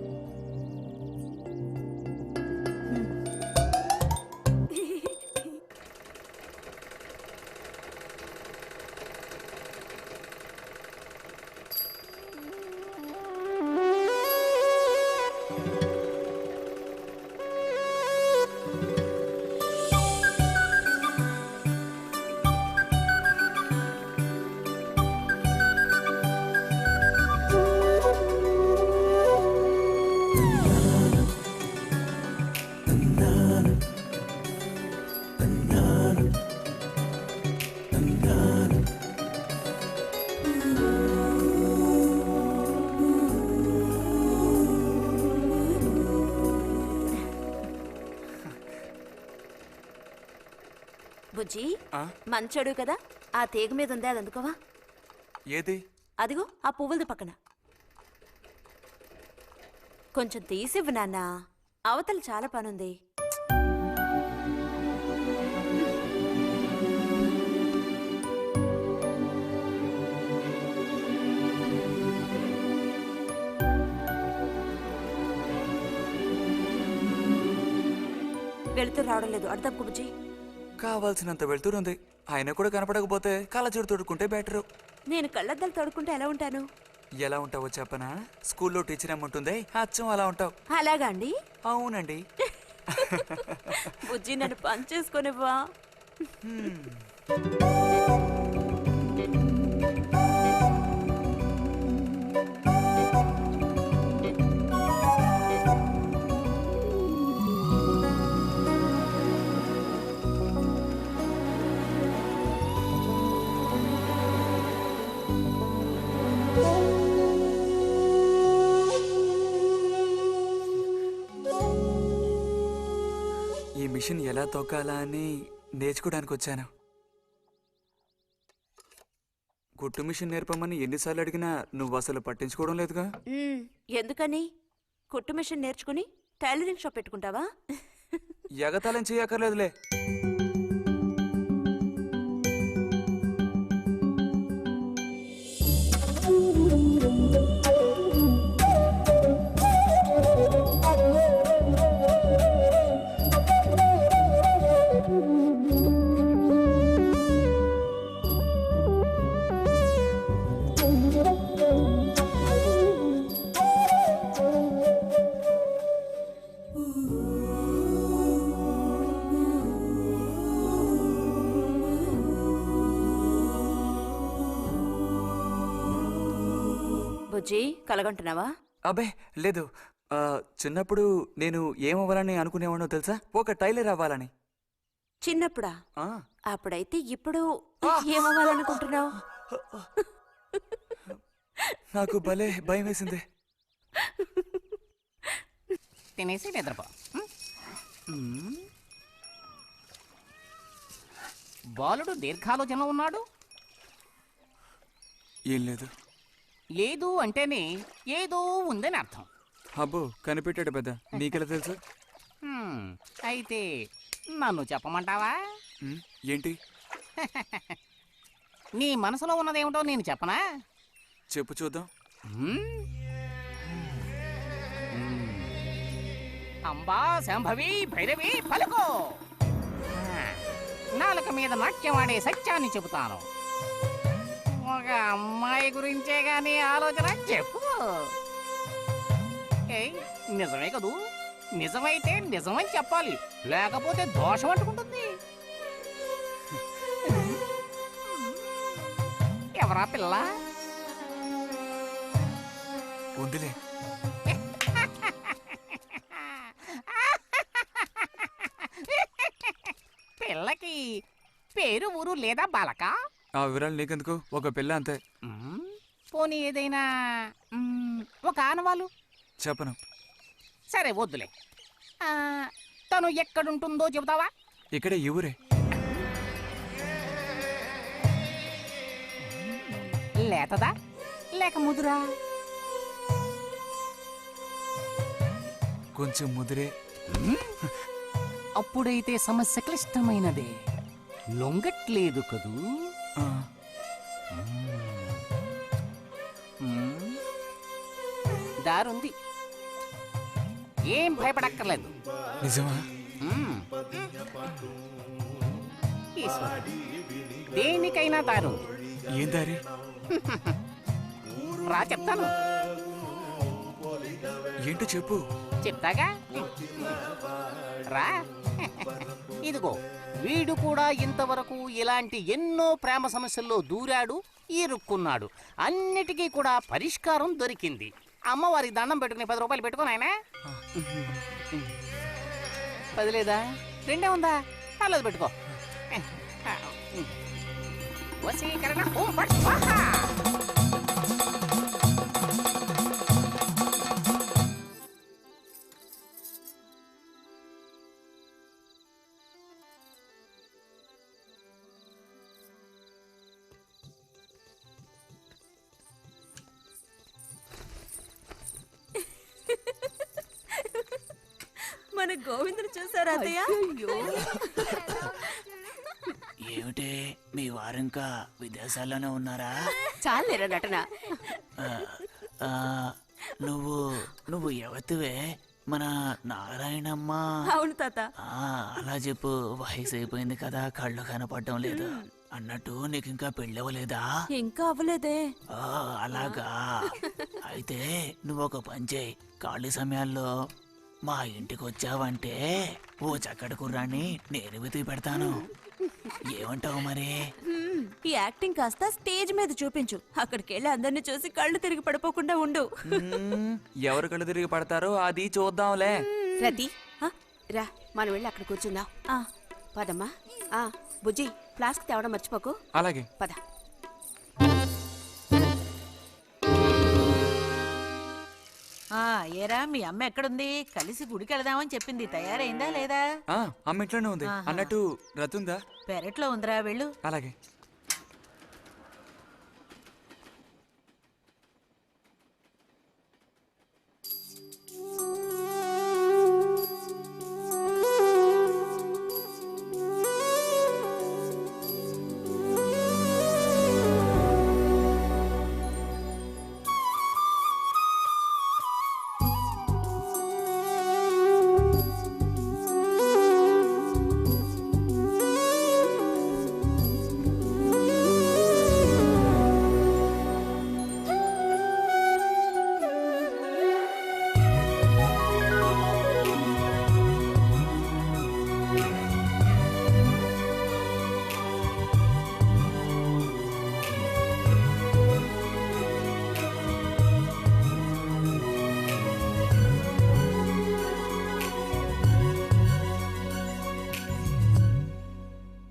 బుజ్జి, మంచోడు కదా, ఆ తీగ మీద ఉంది, అది అందుకోవా? ఏది? అదిగో ఆ పువ్వులది పక్కన. కొంచెం తీసివ్వు నాన్న, అవతల చాలా పనుంది. వెళ్తూ రావడం లేదు అర్థం బుజ్జి. కావాల్సినంత వెళ్తురుంది, ఆయన కూడా కనపడకపోతే కళ్ళజోడు తొడుక్కుంటే బెటరు. నేను కళ్ళద్దాలు తోడుకుంటే ఎలా ఉంటాను? ఎలా ఉంటావో చెప్పనా? స్కూల్లో టీచర్ ఏమంటుంది, అచ్చం అలా ఉంటావు. అలాగా అండి? అవునండి. బుజ్జి నన్ను పని చేసుకునివ్వా. ఈ మిషన్ ఎలా తొక్కాలా అని నేర్చుకోవడానికి వచ్చాను. కుట్టు మిషన్ నేర్పమని ఎన్నిసార్లు అడిగినా నువ్వు అసలు పట్టించుకోవడం లేదుగా. ఎందుకని? కుట్టు మిషన్ నేర్చుకుని టైలరింగ్ షాప్ పెట్టుకుంటావా? ఎగతాళం చేయక్కర్లేదులే. బుజ్జి కలగంటున్నావా? అబ్బే లేదు. చిన్నప్పుడు నేను ఏమవ్వాలని అనుకునేవాడో తెలుసా? ఒక టైలర్ అవ్వాలని. చిన్నప్పుడా? ఆ, అప్పుడైతే ఇప్పుడు ఏమవ్వాలనుకుంటున్నావు? నాకు భలే భయం వేసింది. తినేసి నిద్రపో. బాలుడు దీర్ఘాలోచన ఉన్నాడు. ఏం లేదు. లేదు అంటేనే ఏదో ఉందని అర్థం. అబ్బో కనిపెట్టాడు పెద్ద. నీకెలా తెలుసు? అయితే నన్ను చెప్పమంటావా? ఏంటి? నీ మనసులో ఉన్నదేమిటో నేను చెప్పనా? చెప్పు చూద్దాం. అంబా శాంభవి భైరవి పలుకో. నాలుక మీద నాట్యమాడే సత్యాన్ని చెబుతాను. ఒక అమ్మాయి గురించే గాని ఆలోచన చెప్పు. నిజమే కదూ? నిజమైతే నిజమని చెప్పాలి, లేకపోతే దోషం అంటుకుంటుంది. ఎవరా పిల్ల? ఉందిలే. పిల్లకి పేరు ఊరు లేదా బాలక? ఆ వివరాలు నీకెందుకు? ఒక పిల్ల అంతే. పోనీ ఏదైనా ఒక ఆనవాలు? చెప్పను. సరే వద్దులే. తను ఎక్కడుంటుందో చెబుతావా? ఇక్కడే ఈ ఊరే. లేతదా లేక ముదురా? కొంచెం ముదిరే. అప్పుడైతే సమస్య క్లిష్టమైనదే. లొంగట్లేదు కదూ? దారుంది, ఏం భయపడక్కర్లేదు. నిజమా? దేనికైనా దారు. ఏం దారి? రా చెప్తాను. ఏంటో చెప్పు. చెప్తాగా రా. ఇదిగో వీడు కూడా ఇంతవరకు ఇలాంటి ఎన్నో ప్రేమ సమస్యల్లో దూరాడు, ఇరుక్కున్నాడు. అన్నిటికీ కూడా పరిష్కారం దొరికింది. అమ్మవారికి దండం పెట్టుకుని 10 రూపాయలు పెట్టుకుని ఆయన 10 లేదా 2 ఉందా? పర్లేదు పెట్టుకో. వశీకరణ ఓం ఫట్ స్వాహా. మన గోవిందుని చూసారా అత్తయ్య? ఏమిటే మీ వారింకా విదేశాల్లోనే ఉన్నారా? చాలేరా నటన. నువ్వు నువ్వు ఎవతివే? మన నారాయణమ్మ అవును తాత. అలా చెప్పు. వయసు అయిపోయింది కదా, కళ్ళు కనపడడం లేదు. అన్నట్టు నీకు ఇంకా పెళ్ళవలేదా? ఇంకా అవ్వలేదే. అలాగా. అయితే నువ్వు ఒక పని చేయి. ఖాళీ సమయాల్లో మా ఇంటికి వచ్చావంటే ఓ చక్కటి కుర్రాన్ని నేను వెతికి పెడతాను. ఏమంటావు మరి? ఈ యాక్టింగ్ కాస్త స్టేజ్ మీద చూపించు. అక్కడికి వెళ్ళి అందరిని చూసి కళ్ళు తిరిగి పడిపోకుండా ఉండు. ఎవరు కళ్ళు తిరిగి పడతారో అది చూద్దాంలే. రతి రా, మనం వెళ్ళి అక్కడ కూర్చుందాం. పదమ్మా. బుజ్జి, ఫ్లాస్క్ తేవడం మర్చిపోకు. అలాగే. పద. ఏరా మీ అమ్మ ఎక్కడుంది? కలిసి గుడికి వెళదామని చెప్పింది. తయారైందా లేదా? అమ్మ ఇంట్లోనే ఉంది. అన్నట్టు రతుందా? పెరట్లో ఉందిరా, వెళ్ళు. అలాగే.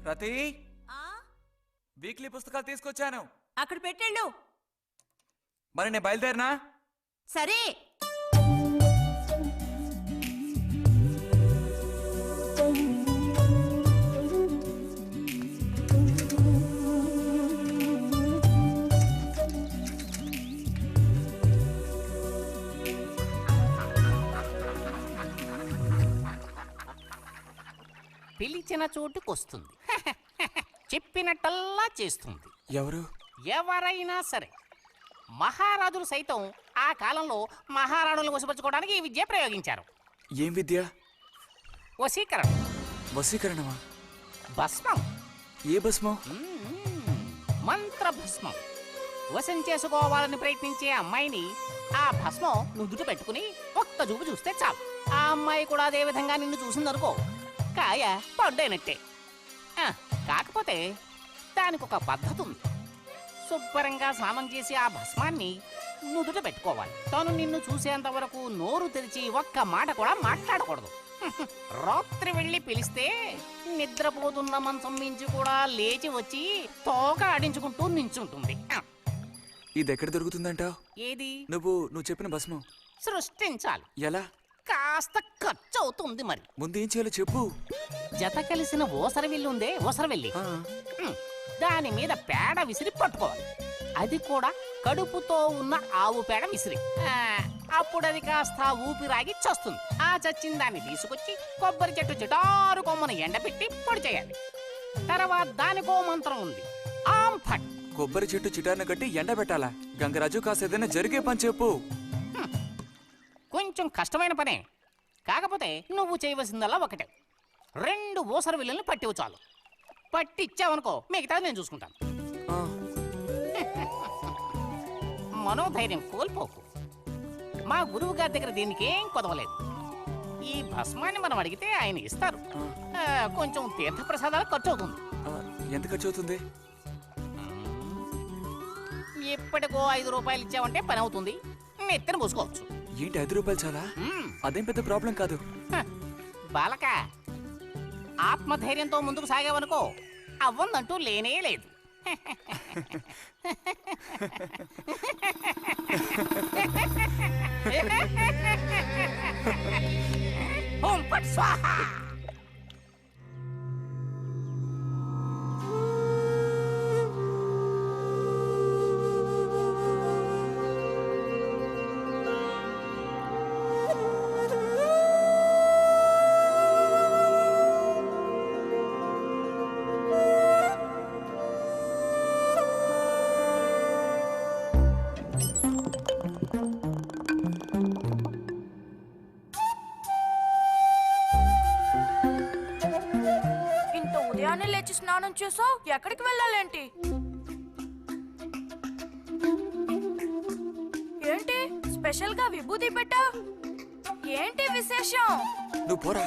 రతి, వీక్లీ పుస్తకాలు తీసుకొచ్చాను. అక్కడ పెట్టండు. మరి నేను బయలుదేరినా? సరే. పిలిచిన చోటుకొస్తుంది. చెప్పినట్టల్లా చేస్తుంది. ఎవరు? ఎవరైనా సరే. మహారాజులు సైతం ఆ కాలంలో మహారాణులను వశపరచుకోవడానికి ఈ విద్య ప్రయోగించారు. ఏం విద్య? వశీకరణ. వశీకరణమా? భస్మం. ఏ భస్మం? మంత్ర భస్మం. వశం చేసుకోవాలని ప్రయత్నించే అమ్మాయిని ఆ భస్మం నుదుట పెట్టుకుని ఒక్క చూపు చూస్తే చాలు. ఆ అమ్మాయి కూడా అదే విధంగా నిన్ను చూసిందనుకో, కాయ పడ్డైనట్టే. కాకపోతే దానికి ఒక పద్ధతి ఉంది. శుభ్రంగా స్నానం చేసి ఆ భస్మాన్ని నుదుట పెట్టుకోవాలి. తను నిన్ను చూసేంత వరకు నోరు తెరిచి ఒక్క మాట కూడా మాట్లాడకూడదు. రాత్రి వెళ్ళి పిలిస్తే నిద్రపోతున్న మంచం మించి కూడా లేచి వచ్చి తోక ఆడించుకుంటూ నించుంటుంది. ఇది ఎక్కడ దొరుకుతుందంటావు? ఏది? నువ్వు చెప్పిన భస్మం సృష్టించాలి. ఎలా? కాస్త ఖర్చు అవుతుంది. మరి ముందు ఏం చేయాలో చెప్పు. జత కలిసిన ఓసరవెల్లి ఉందే, ఓసరవెల్లి, దాని మీద పేడ విసిరి పట్టుకోవాలి. అది కూడా కడుపుతో ఉన్న ఆవు పేడ విసిరి. అప్పుడు అది కాస్త ఊపిరాగి చస్తుంది. ఆ చచ్చిన దాన్ని తీసుకొచ్చి కొబ్బరి చెట్టు చిటారు కొమ్మను ఎండబెట్టి పొడి చేయాలి. తర్వాత దానికో మంత్రం ఉంది, ఆం ఫట్. కొబ్బరి చెట్టు చిటార్ను కట్టి ఎండబెట్టాలా? గంగరాజు కాసేదైనా జరిగే పని చెప్పు. కొంచెం కష్టమైన పనే. కాకపోతే నువ్వు చేయవలసిందల్లా ఒకటే, 2 ఊసర విల్లుల్ని పట్టివు చాలు. పట్టిచ్చావనుకో, మిగతా నేను చూసుకుంటాను. మనోధైర్యం కోల్పోకు. మా గురువు గారి దగ్గర దీనికి ఏం కొదవలేదు. ఈ భస్మాన్ని మనం అడిగితే ఆయన ఇస్తారు. కొంచెం తీర్థ ప్రసాదాలు ఖర్చు అవుతుంది. ఎంత ఖర్చు అవుతుంది? ఎప్పటికో 5 రూపాయలు ఇచ్చావంటే పని అవుతుంది. నెత్తిన పోసుకోవచ్చు. ఏంటి 5 రూపాయలు చాలా? అదేం పెద్ద ప్రాబ్లం కాదు. బాలక, ఆత్మధైర్యంతో ముందుకు సాగావనుకో, అవ్వందంటూ లేనే లేదు. ఓం ఫట్ స్వాహా. ఉదయాన్నే లేచి స్నానం చేసావు, ఎక్కడికి వెళ్ళాలేంటి? ఏంటి స్పెషల్ గా విభూతి పెట్టా? ఏంటి విశేషం? నువ్వు పోరా.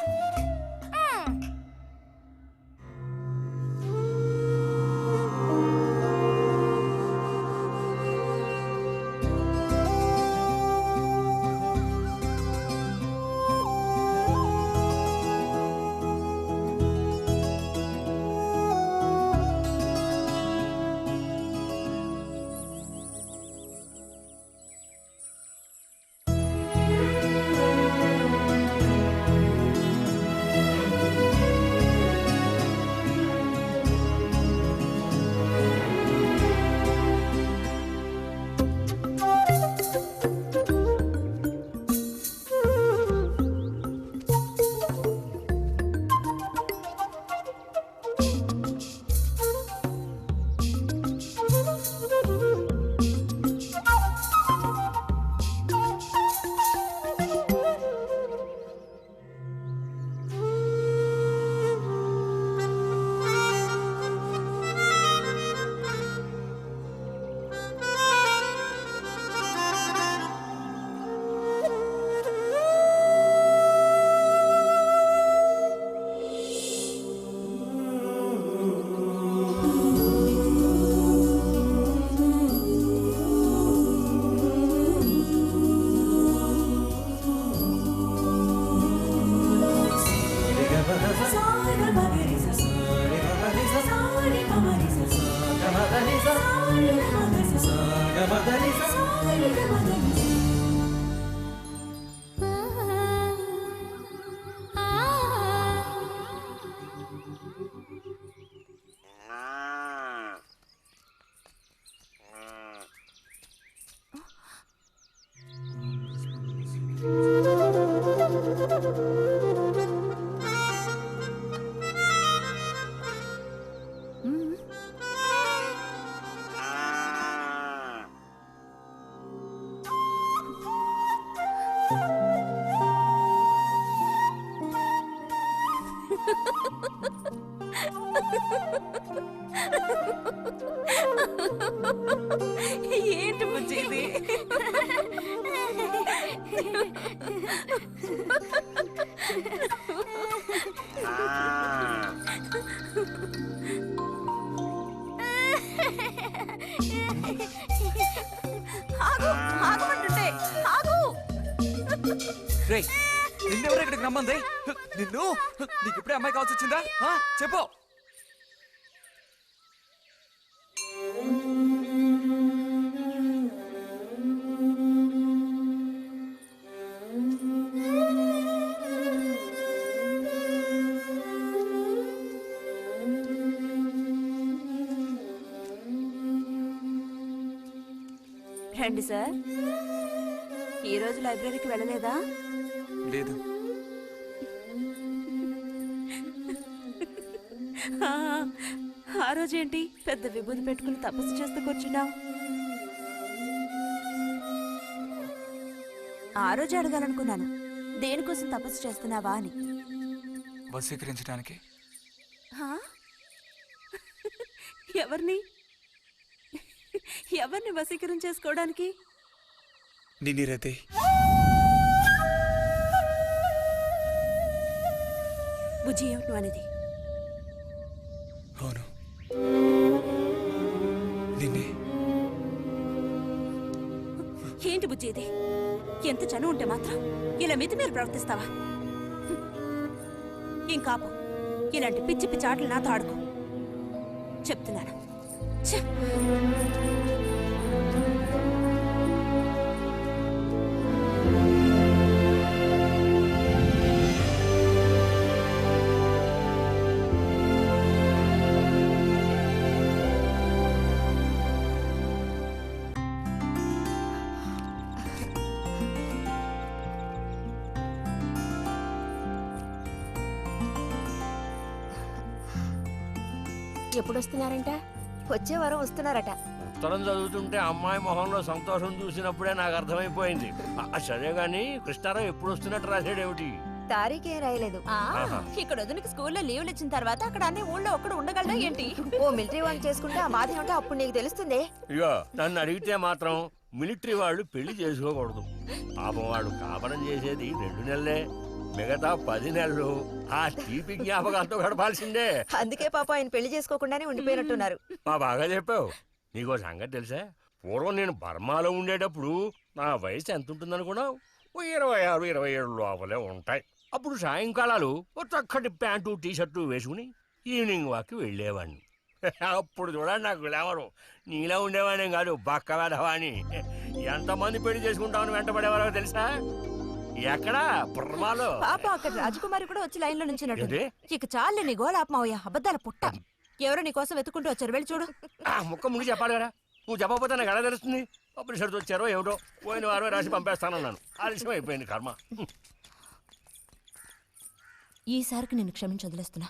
ఏంటి బుజ్జి ఇది? ఆగమంటుంటే ఆగు. రేయ్, నిన్నెవరు ఇక్కడికి రమ్మంది? నిన్ను నీకు ఇప్పుడే అమ్మాయి కావాల్సి వచ్చిందా? చెప్పు. రండి సార్. ఈరోజు లైబ్రరీకి వెళ్ళలేదా? లేదు. ఆ రోజేంటి పెద్ద విభూతి పెట్టుకుని తపస్సు చేస్తూ కూర్చున్నావు? ఆ రోజు అడగాలనుకున్నాను, దేనికోసం తపస్సు చేస్తున్నావా అని. వశీకరించడానికి. ఎవరిని ఎవరిని వశీకరణ చేసుకోవడానికి? నిన్ని రతే. బుజ్జి ఏమిటి అనేది? అవును, నిన్నే. ఏంటి బుజ్జి ఇది? ఎంత చనువు ఉంటే మాత్రం ఇలా మితిమీరి ప్రవర్తిస్తావా? ఇంకాపు ఇలాంటి పిచ్చి పిచ్చి ఆటలు నాతో ఆడుకో చెప్తున్నాను. ఛే! ఎప్పుడు వస్తున్నారంట? వచ్చే వారం వస్తున్నారట. ఉత్తరం చదువుతుంటే అమ్మాయి మొహంలో సంతోషం చూసినప్పుడే నాకు అర్థమైపోయింది. సరే గాని కృష్ణారావు ఎప్పుడు వస్తున్నట్టు రాశాడేమిటి? తారీఖే రాయలేదు. ఇక్కడ వదినకి స్కూల్లో లీవ్లు ఇచ్చిన తర్వాత అక్కడ అన్ని ఊళ్ళో ఒక్కడు ఉండగలడా ఏంటి? ఓ మిలిటరీ వాళ్ళు చేసుకుంటే ఆ బాధ ఏమిటో అప్పుడు నీకు తెలుస్తుంది. ఇగో నన్ను అడిగితే మాత్రం మిలిటరీ వాళ్ళు పెళ్లి చేసుకోకూడదు. పాపం వాడు కాపడం చేసేది 2 నెలలే, మిగతా 10 నెలలు ఆ తీపి జ్ఞాపకాలతో గడపాల్సిందే. అందుకే పాప ఆయన పెళ్లి చేసుకోకుండానే ఉండిపోయినట్టున్నారు. మా బాగా చెప్పావు. నీకో సంగతి తెలుసా, పూర్వం నేను బర్మాలో ఉండేటప్పుడు నా వయసు ఎంత ఉంటుందనుకున్నావు? 26, 27 లోపలే ఉంటాయి. అప్పుడు సాయంకాలాలు ఓ చక్కటి ప్యాంటు టీషర్టు వేసుకుని ఈవినింగ్ వాక్కి వెళ్ళేవాడిని. అప్పుడు చూడండి నాకు గ్లామరు. నీలా ఉండేవాడిని కాదు, బక్క వేధవాణి. ఎంతమంది పెళ్లి చేసుకుంటామని వెంటబడేవారో తెలుసా? ఎక్కడా బర్మాలో. పాప అక్కడ రాజకుమారి కూడా వచ్చి లైన్ లో నుంచినట్టు. ఏంటి? ఇక చాలే నీ గోళ ఆపమావయ్యా, అబద్ధాల పుట్ట. ఎవరో నీ కోసం వెతుకుంటూ వచ్చారు, వెళ్ళి చూడు. ఆ ముక్క ముగి చెప్పాలి కదా, నువ్వు చెప్పకపోతే నాకు ఎలా తెలుస్తుంది? పబ్లిషర్స్ వచ్చారో ఏమిటో, పోయిన వారమే రాసి పంపేస్తానన్నాను. ఆలస్యం అయిపోయింది కర్మ. ఈసారికి నేను క్షమించి వదిలేస్తున్నా.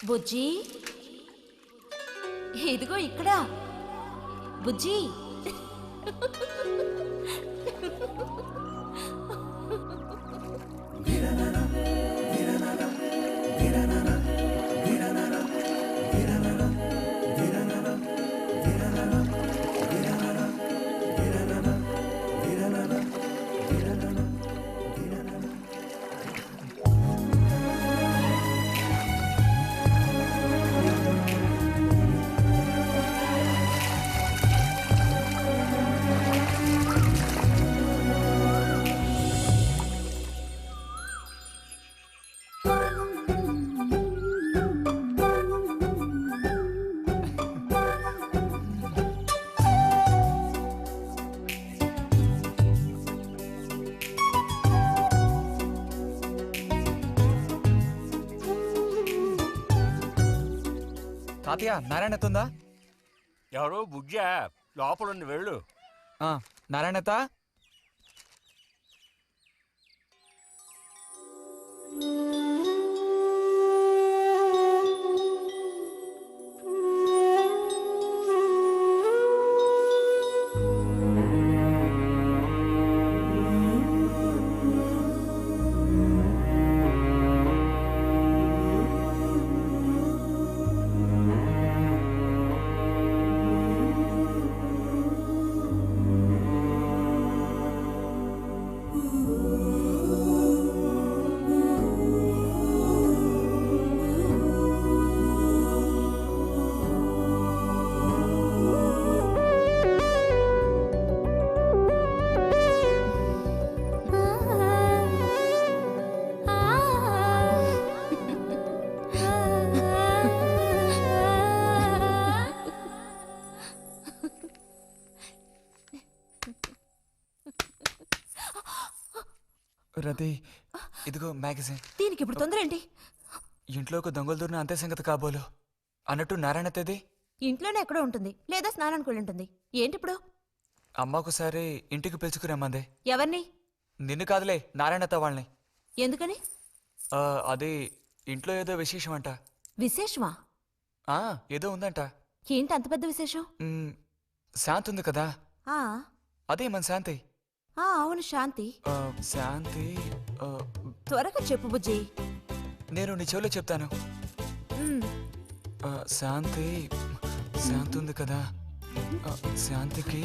బుజ్జి, ఇదిగో ఇక్కడ. బుజ్జి, తాతయ్య నారాయణతుందా? ఎవరు బుజ్జా? లోపలుండి వెళ్ళు. నారాయణత, రతి, ఇదిగో మ్యాగజైన్. దీనికి ఇప్పుడు తొందర ఏంటి? ఇంట్లో ఒక దొంగలు దూరిన అంతే సంగతి కాబోలు. అన్నట్టు నారాయణతది ఇంట్లోనే ఎక్కడో ఉంటుంది, లేదా స్నానానికి వెళ్ళి ఉంటుంది. ఏంటి ఇప్పుడు? అమ్మొకసారి ఇంటికి పిలుచుకురమ్మందే. ఎవరిని? నిన్ను కాదులే, నారాయణత వాళ్ళని. ఎందుకని? అది ఇంట్లో ఏదో విశేషం అంట. విశేషమా? ఏదో ఉందంట. ఏంటి అంత పెద్ద విశేషం? శాంతి ఉంది కదా, ఆ అదే మన శాంతి. అవును, శాంతి. శాంతి త్వరగా చెప్పు బుజ్జి. నేను నీ చెవిలో చెప్తాను. శాంతి శాంతి ఉంది కదా, శాంతికి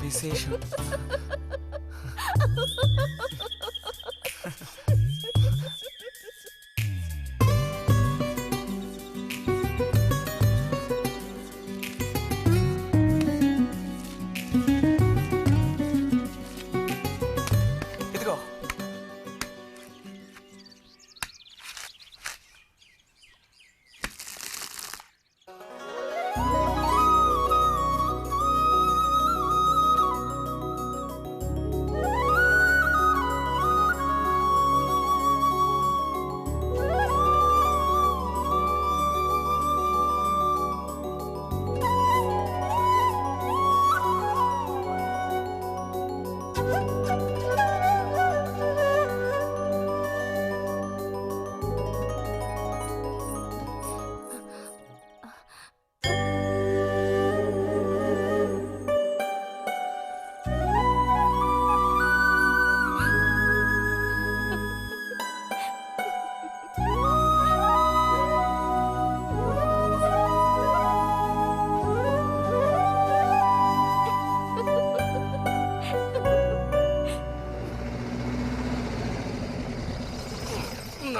విశేషం.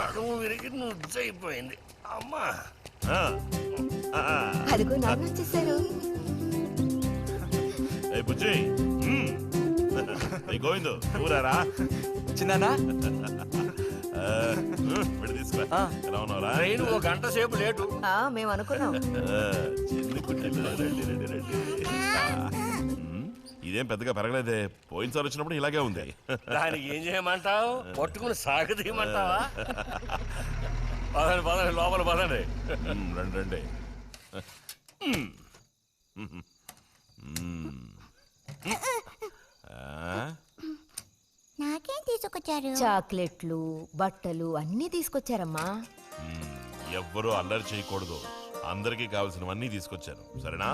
నడుము విరిగి నుజ్జైపోయింది అమ్మా. అదిగో నాన్న వచ్చేసారు. బుజ్జి గోవిందు ఊరారా చిన్నానా విడి తీసుకురా. ఎలా ఉన్నావురా? ట్రైన్ 1 గంట సేపు లేటు. మేము అనుకున్నాం. చిన్ని కుట్టెలు, రండి రండి రండి. ఇదేం పెద్దగా పెరగలేదే, పోయినసారి వచ్చినప్పుడు ఇలాగే ఉంది. దానికి ఏం చేయమంటావు? పట్టుకుని సాగదీయమంటావా? పదండి పదండి, లోపల పదండి. రండి రండి. నాకేం తీసుకొచ్చారు? చాక్లెట్లు, బట్టలు అన్నీ తీసుకొచ్చారమ్మా. ఎవ్వరూ అల్లరి చేయకూడదు. అందరికీ కావాల్సినవన్నీ తీసుకొచ్చాను, సరేనా?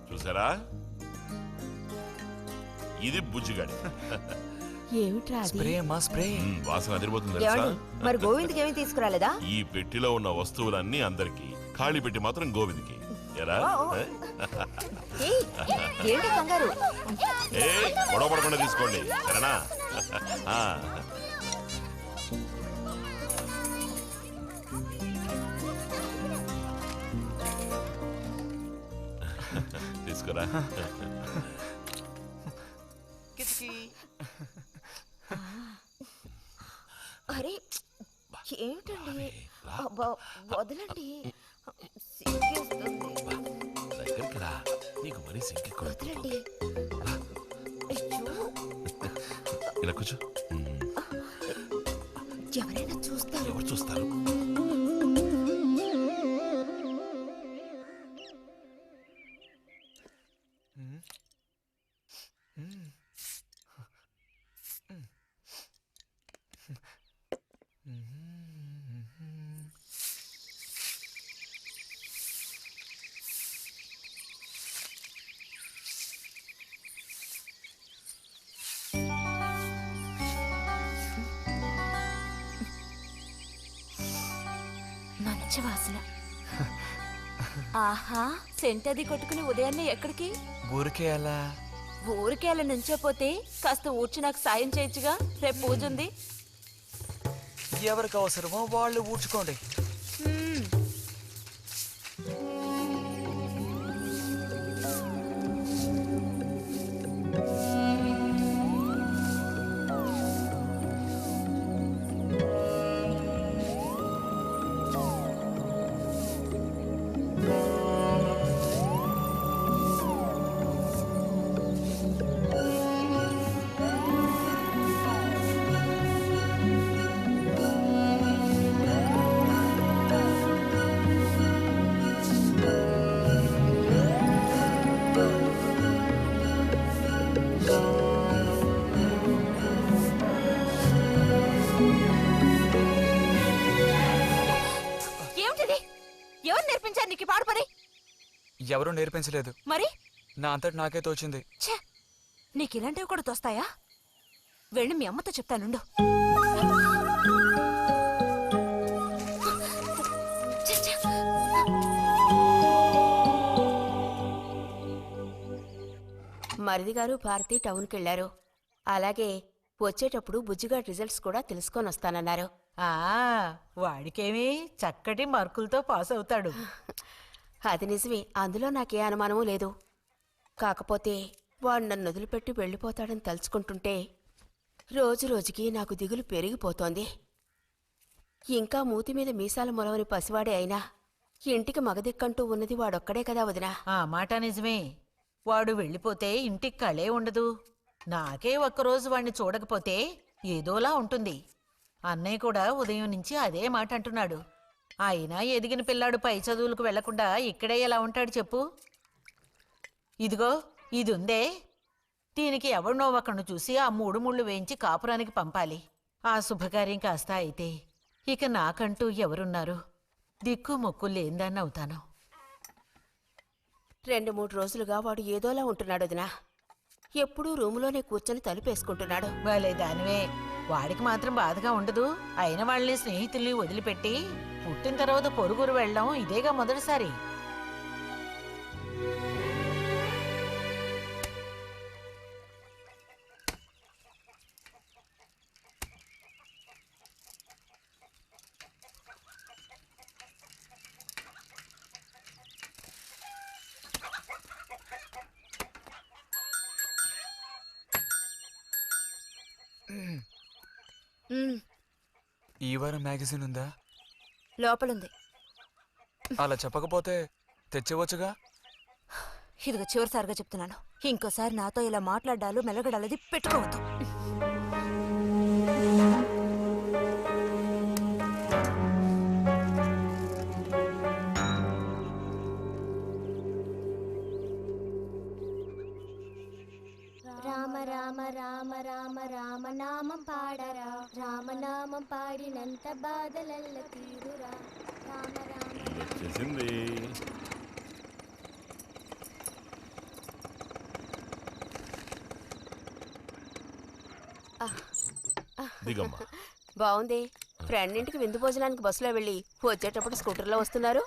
చూసారా, ఇది బుజ్జిగాడి. ఏమిట్రా అది? స్ప్రే అమ్మా స్ప్రే. వాసన అదిరిపోతుంది తెలుసా? ఏమండి, మరి గోవింద్కి ఏమీ తీసుకురాలేదా? ఈ పెట్టిలో ఉన్న వస్తువులన్నీ అందరికి, ఖాళీ పెట్టి మాత్రం గోవింద్కి. ఎలా? ఏయ్, ఏంటి కంగారు? గొడవ పడకుండా తీసుకోండి, సరేనా? తీసుకురా. అరే ఏమిటండి, అబ్బా, వదలండి. సిగ్గేస్తుంది. దగ్గరికి రా, నీకు మరీ సింకెక్కువ. వదలండి. అయ్యో, ఇలా కూర్చో. ఎవరైనా చూస్తారు. ఎవరు చూస్తారు? మంచి వాసన. ఆహా, సెంట్ అది కొట్టుకుని ఉదయాన్నే ఎక్కడికి? ఊరికే అలా. ఊరికే అలా నుంచోపోతే కాస్త ఊడ్చి నాకు సాయం చేయొచ్చుగా, రేపు పూజ ఉంది. ఎవరికి అవసరమో వాళ్ళు ఊడ్చుకోండి. ఎవరూ నేర్పించలేదు, మరి నా అంతటి నాకే తోచింది. నీకు ఇలాంటివి కూడా తోస్తాయా? వెళ్ళి మీ అమ్మతో చెప్తానుండు. మరిది గారు భారతి టౌన్కి వెళ్లారు. అలాగే వచ్చేటప్పుడు బుజ్జిగాడి రిజల్ట్స్ కూడా తెలుసుకొని వస్తానన్నారు. వాడికేమి చక్కటి మార్కులతో పాస్ అవుతాడు. అది నిజమే, అందులో నాకే అనుమానమూ లేదు. కాకపోతే వాడు నన్ను వదిలిపెట్టి వెళ్ళిపోతాడని తలుచుకుంటుంటే రోజు రోజుకి నాకు దిగులు పెరిగిపోతోంది. ఇంకా మూతి మీద మీసాల మొలవని పసివాడే అయినా ఇంటికి మగదిక్కంటూ ఉన్నది వాడొక్కడే కదా వదినా. ఆ మాట నిజమే. వాడు వెళ్ళిపోతే ఇంటికి కళే ఉండదు. నాకే ఒక్కరోజు వాణ్ణి చూడకపోతే ఏదోలా ఉంటుంది. అన్నయ్య కూడా ఉదయం నుంచి అదే మాట అంటున్నాడు. అయినా ఎదిగిన పిల్లాడు పై చదువులకు వెళ్లకుండా ఇక్కడే ఎలా ఉంటాడు చెప్పు? ఇదిగో ఇది ఉందే, దీనికి ఎవరినో ఒకరిని చూసి ఆ 3 ముళ్ళు వేయించి కాపురానికి పంపాలి. ఆ శుభకార్యం కాస్త అయితే ఇక నాకంటూ ఎవరున్నారు? దిక్కు మొక్కు లేందాన్ని అవుతాను. 2-3 రోజులుగా వాడు ఏదోలా ఉంటున్నాడు వదినా. ఎప్పుడూ రూములోనే కూర్చొని తలుపేసుకుంటున్నాడు. భలే దానివే, వాడికి మాత్రం బాధగా ఉండదు. అయిన వాళ్ళని స్నేహితుల్ని వదిలిపెట్టి పుట్టిన తర్వాత పొరుగురు వెళ్ళడం ఇదేగా మొదటిసారి. మ్, ఈ వారం మ్యాగజైన్ ఉందా? లోపలుంది. అలా చెప్పకపోతే తెచ్చివచ్చుగా. ఇదిగో చివరిసారిగా చెప్తున్నాను, ఇంకోసారి నాతో ఇలా మాట్లాడాలు మెలగడాలది పెట్టుకోవద్దు. రామ రామ రామ రామ రామనామం పాడరా, రామనామం పాడినంత బాధలల్ల తీరురా. రామ రామ వచ్చేసింది. దిగమ్మా. బాగుంది. ఫ్రెండ్ ఇంటికి విందు భోజనానికి బస్సులో వెళ్ళి వచ్చేటప్పుడు స్కూటర్లో వస్తున్నారు.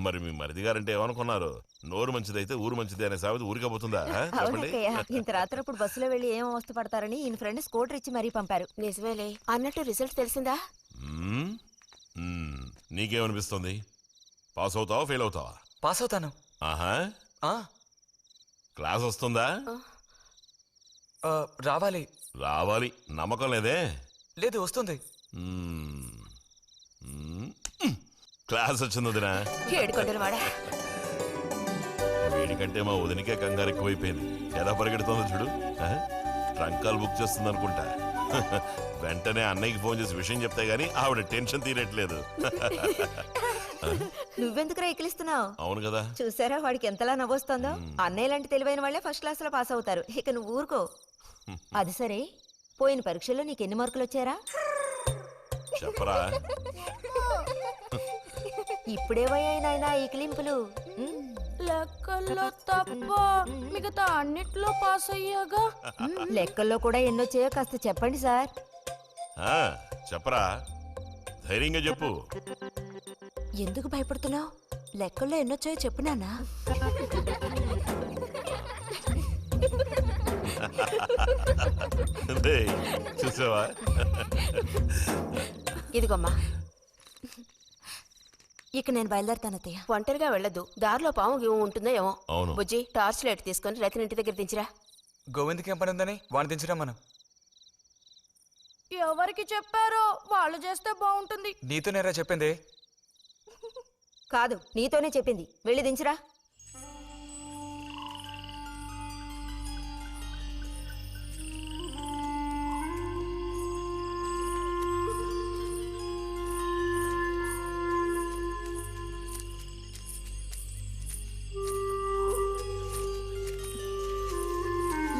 మరి మీ మరిది గారంటే ఏమనుకున్నారు? నోరు మంచిదైతే ఊరు మంచిది అనే సామెత ఊరికపోతుందా? చెప్పండి. అవునక్కయ్య, ఇంత రాత్రప్పుడు బస్సులో వెళ్ళి ఏం అవస్థ పడతారని ఈయన ఫ్రెండ్ స్కూటర్ ఇచ్చి మరీ పంపారు. నిజమేలే. అన్నట్టు రిజల్ట్ తెలిసిందా? మ్మ్? మ్మ్. నీకేమనిపిస్తుంది? పాస్ అవుతావా ఫెయిల్ అవుతావా? పాస్ అవుతాను. ఆహా. ఆ, క్లాస్ వస్తుందా? రావాలి. రావాలి. నమ్మకం లేదే? లేదు, వస్తుంది. మ్మ్. మ్మ్. క్లాస్ వచ్చింది వదినా. ఏడుకొండలు వాడా. వీడికంటే మా వదినికే కంగారు ఎక్కువైపోయింది. ఎలా పరిగెడుతుందో చూడు. ఆ? ట్రంకాలు బుక్ చేస్తుంది అనుకుంటా. వెంటనే అన్నయ్యకి ఫోన్ చేసి విషయం చెప్తే గానీ ఆవిడ టెన్షన్ తీరట్లేదు. నువ్వెందుకురా ఎక్కిలిస్తున్నావు? అవును కదా. చూసారా వాడికి ఎంతలా నవ్వొస్తుందో. అన్నయ్య లాంటి తెలివైన వాళ్ళే ఫస్ట్ క్లాస్ లో పాస్ అవుతారు. ఇక నువ్వు ఊరుకో. అది సరే, పోయిన పరీక్షల్లో నీకు ఎన్ని మార్కులు వచ్చారా? చెప్పరా. ఇప్పుడేవయ్యాయినా ఈ కిలింపులు? లెక్కల్లో తప్ప మిగతా అన్నిట్లో పాస్ అయ్యాగా. లెక్కల్లో కూడా ఎన్నొచ్చాయో కాస్త చెప్పండి సార్. ఆ, చెప్పరా. ధైర్యంగా చెప్పు. ఎందుకు భయపడుతున్నావు? లెక్కల్లో ఎన్నొచ్చాయో చెప్పు నాన్నా. డేయ్, చూసావా? ఇదిగోమ్మా. ఇక నేను బయలుదేరుతాను అత్తయ్య. ఒంటరిగా వెళ్ళొద్దు. దారిలో పాము గీము ఉంటుందో ఏమో. అవును. బుజ్జి, టార్చ్ లైట్ తీసుకొని రతిని ఇంటి దగ్గర దించిరా. గోవింద్కి ఏం పని ఉందని వాడిని దించరా మనం. ఎవరికి చెప్పారో వాళ్ళు చేస్తే బాగుంటుంది. నీతోనేరా చెప్పింది. కాదు, నీతోనే చెప్పింది. వెళ్ళి దించరా.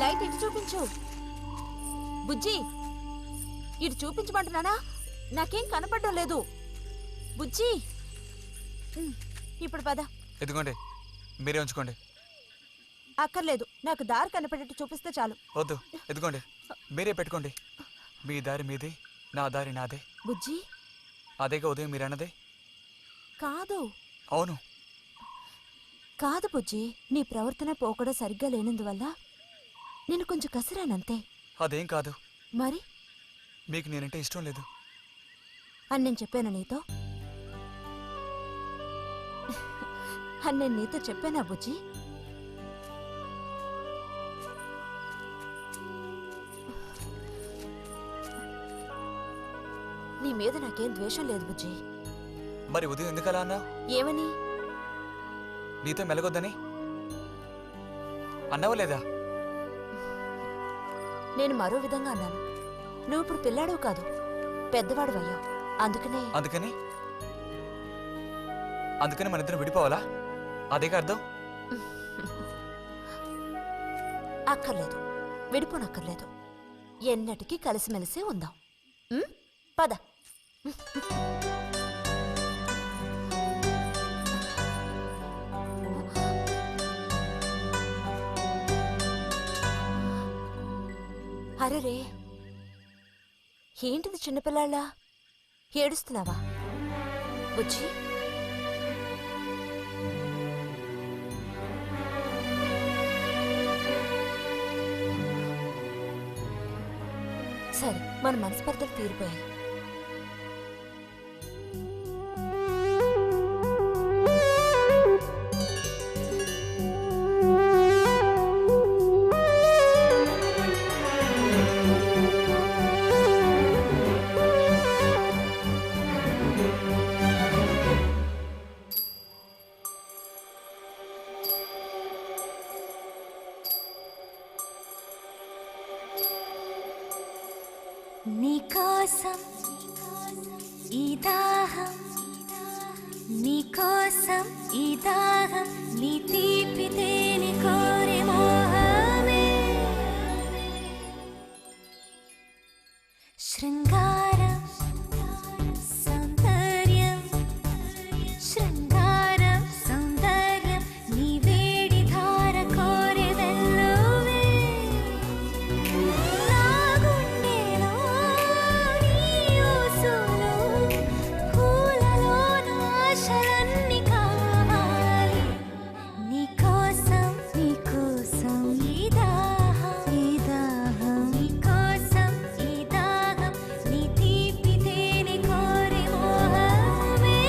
లైట్ ఇటు చూపించు. బుజ్జి, ఇటు చూపించమంటున్నానా? నాకేం కనపడడం లేదు. బుజ్జి, ఇప్పుడు పద. ఎదుగోండి, మీరే ఉంచుకోండి. అక్కర్లేదు, నాకు దారి కనపడేట్టు చూపిస్తే చాలు. వద్దు, ఎదుగోండి, మీరే పెట్టుకోండి. మీ దారి మీది, నా దారి నాదే. బుజ్జి, అదేగా ఉదయం మీరు అన్నదే. కాదు. అవును. కాదు బుజ్జి, నీ ప్రవర్తన పోకడ సరిగ్గా లేనందువల్ల నేను కొంచెం కసిరానంతే. అదేం కాదు. మరి మీకు నేనంటే ఇష్టం లేదు అని నేను చెప్పాను నీతో? అని నేను నీతో చెప్పానా బుజ్జి? నీ మీద నాకేం ద్వేషం లేదు బుజ్జి. మరి ఉదయం ఎందుకలా అన్నావు? ఏమని? నీతో మెలగొద్దని అన్నావా లేదా? నేను మరో విధంగా అన్నాను. నువ్వు ఇప్పుడు పిల్లాడవు కాదు, పెద్దవాడు అయ్యావు. అందుకనే అందుకని మన ఇద్దరం విడిపోవాలా? అదేగా అర్థం? అక్కర్లేదు, విడిపోనక్కర్లేదు. ఎన్నటికీ కలిసిమెలిసే ఉందాం. పద. అరెరే, ఏంటిది చిన్నపిల్లాళ్ళ ఏడుస్తున్నావా బుజ్జి? సరే, మన మనస్పర్ధలు తీరిపోయాయి. నీకోసం ఈ దాహం, నీకోసం ఈ దాహం, నీ తీపి తేనె కోరే మోహమే. శృంగారం సౌందర్యం, శృంగారం సౌందర్యం, నీ వేడి ధార కోరే వెల్లువే. నా గుండెలో నీ ఊసులు, పూలలోన ఆశలన్నీ కావాలి. నీకోసం నీకోసం ఈ దాహం, ఈ దాహం, నీకోసం ఈ దాహం, నీ తీపి తేనె కోరే మోహమే.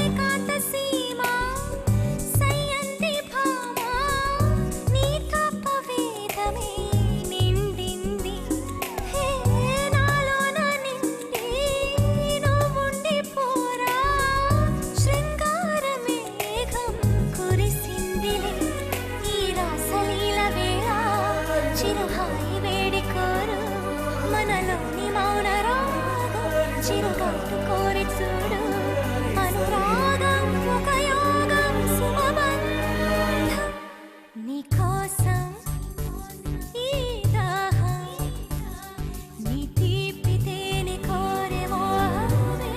ఏకాంత సీమ సయ్యంది భామ, నీ తపవేదమే నిండింది. హే నాలోన నిండి నువ్వుండి పోరా, శృంగార మేఘం కురిసిందిలే. ఈ రాసలీల వేళ చిరుహాయి వేడి కోరు, మనలోని మౌన రాగం చిరుగాటు కోరి చూడు. అనురాగం ఒక యోగం సుమబంధం, నీకోసం ఈ దాహం, నీ తీపి తేనె కోరే మోహమే.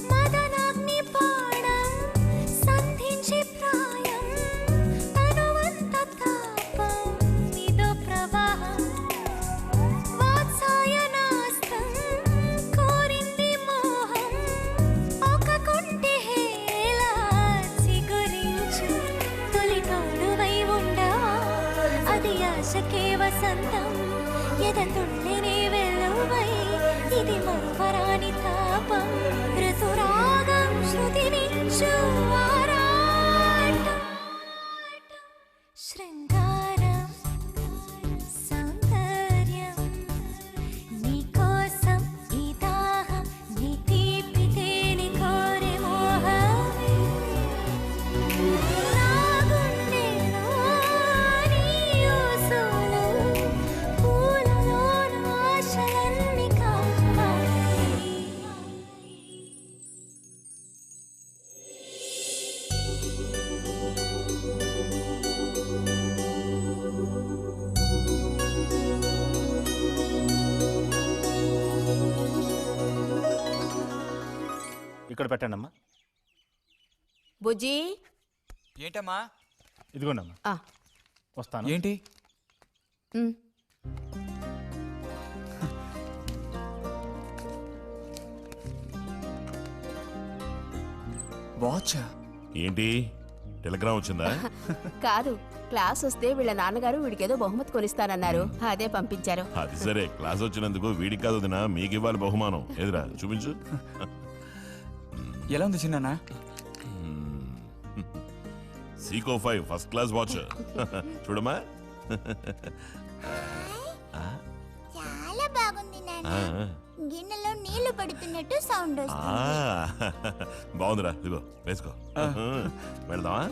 మదనాగ్ని పాడం సంధించే ప్రాయం, తనువంత తాపం ఇదో ప్రవాహం. వాత్సాయనాస్త్రం కోరింది మోహం, ఒక కొంటె హేళ చిగురించు. తొలి తోడువై ఉండవా, అది ఆశకే వసంతం. ఎదతుళ్ళనే వెలువై, ఇది మరువరాని తాపం. ఋతురాగం శృతి మించు ఆరాటం. శృంగారం సౌందర్యం, నీకోసం ఈ దాహం, నీ తీపి తేనె కోరే మోహమే. నా గుండెలో నీ ఊసులు, పూలలోన ఆశలన్నీ కావాలి. ఇక్కడ పెట్టండమ్మా. బుజ్జి ఏంటమ్మా? ఇదిగోండమ్మా. ఆ, వస్తాను. ఏంటి? ఉమ్. వాచా? ఏంటి టెలిగ్రామ్ వచ్చిందా? కాదు, క్లాస్ వస్తే వీళ్ళ నాన్నగారు వీడికేదో బహుమతి కొనిస్తానన్నారు, అదే పంపించారు. అది సరే, క్లాస్ వచ్చినందుకు వీడికి కాదు వదినా, మీకు ఇవ్వాలి బహుమానం. ఎదురా చూపించు. ఎలా ఉంది చిన్న? Seeko 5 first class watch. చూడమ్మా. చాలా బాగుంది నాన్న. ఆ, గిన్నెలో నీళ్లు పడుతున్నట్టు సౌండ్ ఆ, వస్తుంది. బాగుందిరా, ఇదిగో వేసుకో. వెళ్దామా?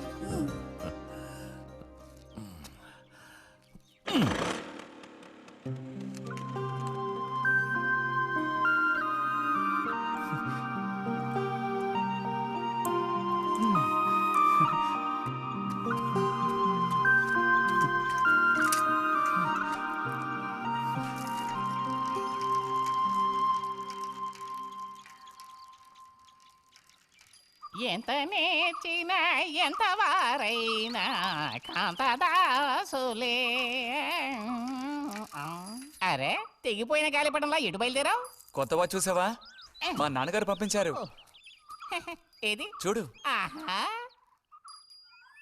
ఎంత నేర్చిన ఎంత వారైనా కాంతదాసులే. అరే తెగిపోయిన గాలిపటంలా ఎటు బయలుదేరావు? కొత్తవా చూసావా? మా నాన్నగారు పంపించారు. ఏది చూడు. ఆహా,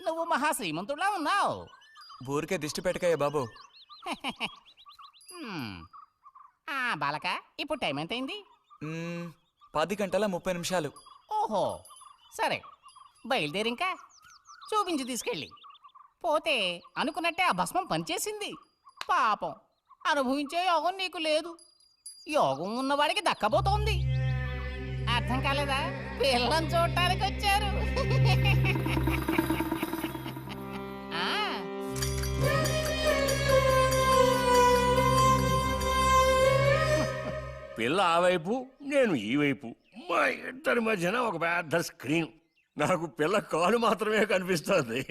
నువ్వు మహా శ్రీమంతుడులా ఉన్నావు. ఊరికే దిష్టి పెట్టకాయ బాబు. బాలక, ఇప్పుడు టైం ఎంత అయింది? 10:30 ఓహో, సరే బయలుదేరి ఇంకా చూపించి తీసుకెళ్ళి. పోతే అనుకున్నట్టే ఆ భస్మం పనిచేసింది. పాపం, అనుభవించే యోగం నీకు లేదు. యోగం ఉన్నవాడికి దక్కబోతోంది. అర్థం కాలేదా? పిల్లని చూడటానికి వచ్చారు. ఆ, పిల్ల ఆ వైపు, నేను ఈ వైపు, మా ఇద్దరి మధ్యన ఒక పెద్ద స్క్రీన్. నాకు పిల్ల కాలు మాత్రమే కనిపిస్తుంది.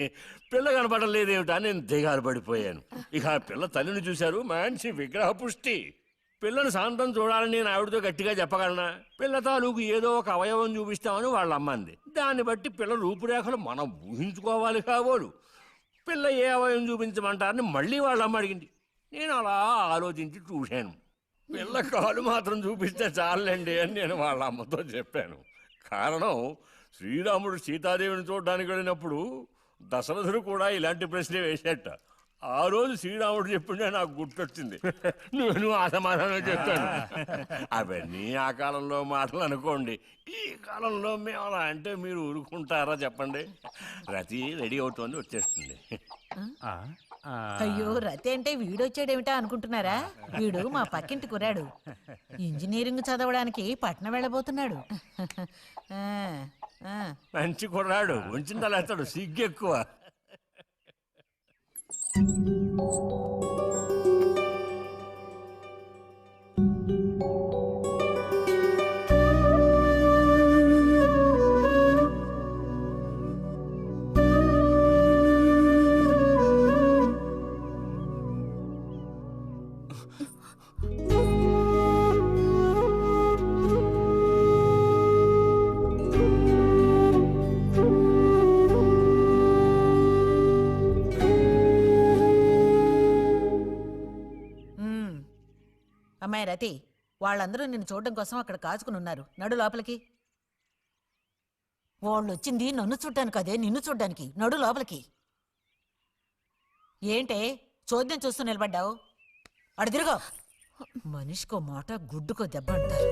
పిల్ల కనపడడం లేదేమిటా నేను దిగాలు పడిపోయాను. ఇక ఆ పిల్ల తల్లిని చూశారు, మంచి విగ్రహ పుష్టి. పిల్లని శాంతం చూడాలని నేను ఆవిడతో గట్టిగా చెప్పగలనా? పిల్ల తాలూకు ఏదో ఒక అవయవం చూపిస్తామని వాళ్ళ అమ్మంది. దాన్ని బట్టి పిల్ల రూపురేఖలు మనం ఊహించుకోవాలి కాబోలు. పిల్ల ఏ అవయవం చూపించమంటారని మళ్ళీ వాళ్ళ అమ్మ అడిగింది. నేను అలా ఆలోచించి చూశాను. పిల్ల కాలు మాత్రం చూపిస్తే చాలండి అని నేను వాళ్ళ అమ్మతో చెప్పాను. కారణం, శ్రీరాముడు సీతాదేవిని చూడడానికి వెళ్ళినప్పుడు దశరథుడు కూడా ఇలాంటి ప్రశ్నే వేసేట. ఆ రోజు శ్రీరాముడు చెప్పిండే నాకు గుర్తొచ్చింది. నేను ఆ సమాధానం చెప్పాను. అవన్నీ ఆ కాలంలో మాటలు అనుకోండి. ఈ కాలంలో మేము అలా అంటే మీరు ఊరుకుంటారా చెప్పండి? రతి రెడీ అవుతోంది, వచ్చేస్తుంది. అయ్యో, రతి అంటే వీడొచ్చాడేమిటా అనుకుంటున్నారా? వీడు మా పక్కింటి కురాడు. ఇంజనీరింగ్ చదవడానికి పట్నం వెళ్ళబోతున్నాడు. మంచి కుర్రాడు, ఉంచిందా సిగ్గెక్కువ. అమ్మాయి రతి, వాళ్ళందరూ నిన్ను చూడడం కోసం అక్కడ కాచుకుని ఉన్నారు. నడు లోపలికి. వాళ్ళు వచ్చింది నన్ను చూడ్డానికి అదే, నిన్ను చూడ్డానికి. నడు లోపలికి. ఏంటే చోద్యం చూస్తూ నిలబడ్డావు? అడు తిరుగు. మనిషికో మాట, గుడ్డుకో దెబ్బ అంటారు.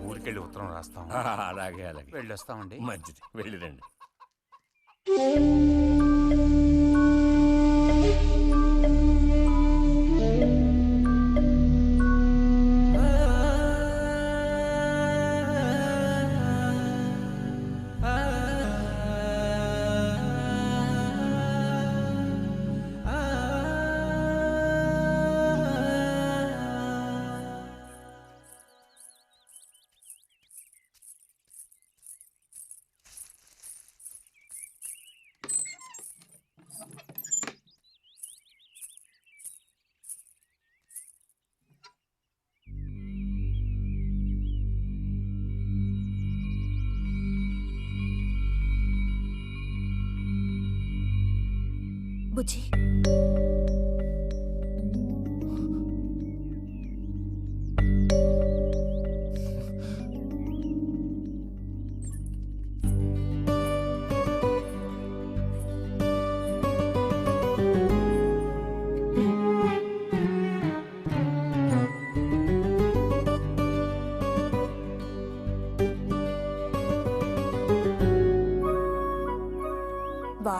ఊరికెళ్ళి ఉత్తరం రాస్తాం. అలాగే అలాగే, వెళ్ళొస్తామండి. మంచిది, వెళ్ళిరండి. బుజ్జి,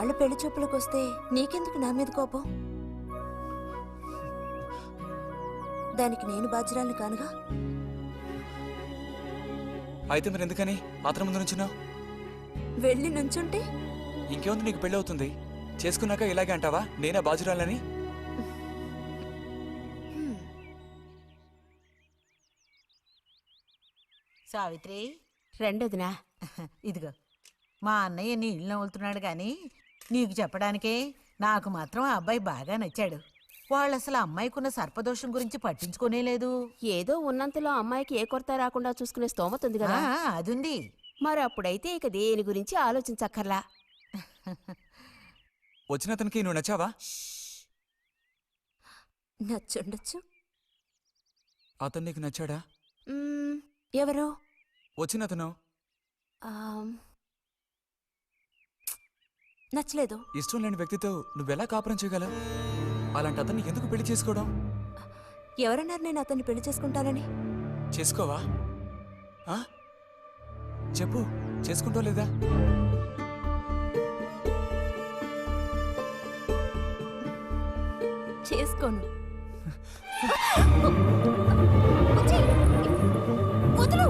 వాళ్ళ పెళ్లి చూపులకు వస్తే నీకెందుకు నా మీద కోపం? దానికి నేను బాధ్యురాలిని కానుగా. అయితే మరి ఎందుకని అతని ముందు నుంచున్నావు? వెళ్ళి నుంచుంటే ఇంకేముంది, నీకు పెళ్ళి అవుతుంది. చేసుకున్నాక ఇలాగే అంటావా నేనే బాజురాలని? సావిత్రి, రెండోదినా. ఇదిగో మా అన్నయ్య నీ ఇల్లు నవ్వులుతున్నాడు గాని నీకు చెప్పడానికే నాకు మాత్రం ఆ అబ్బాయి బాగా నచ్చాడు. వాళ్ళు అసలు అమ్మాయికున్న సర్పదోషం గురించి పట్టించుకోనే లేదు. ఏదో ఉన్నంతలో అమ్మాయికి ఏ కొరత రాకుండా చూసుకునే స్తోమత ఉంది కదా. అదుంది. మరి అప్పుడైతే ఇక దేని గురించి ఆలోచించక్కర్లా. వచ్చిన అతనికి నువ్వు నచ్చావా? నచ్చుండొచ్చు. అతను నీకు నచ్చాడా? ఎవరు? వచ్చిన అతను నచ్చలేదు. ఇష్టం లేని వ్యక్తితో నువ్వెలా కాపురం చేయగలవు? అలాంటి అతన్ని ఎందుకు పెళ్లి చేసుకోవడం? ఎవరన్నారు నేను అతన్ని పెళ్లి చేసుకుంటానని? చేసుకోవా? చెప్పు, చేసుకుంటా లేదా? చేసుకోను. వదులు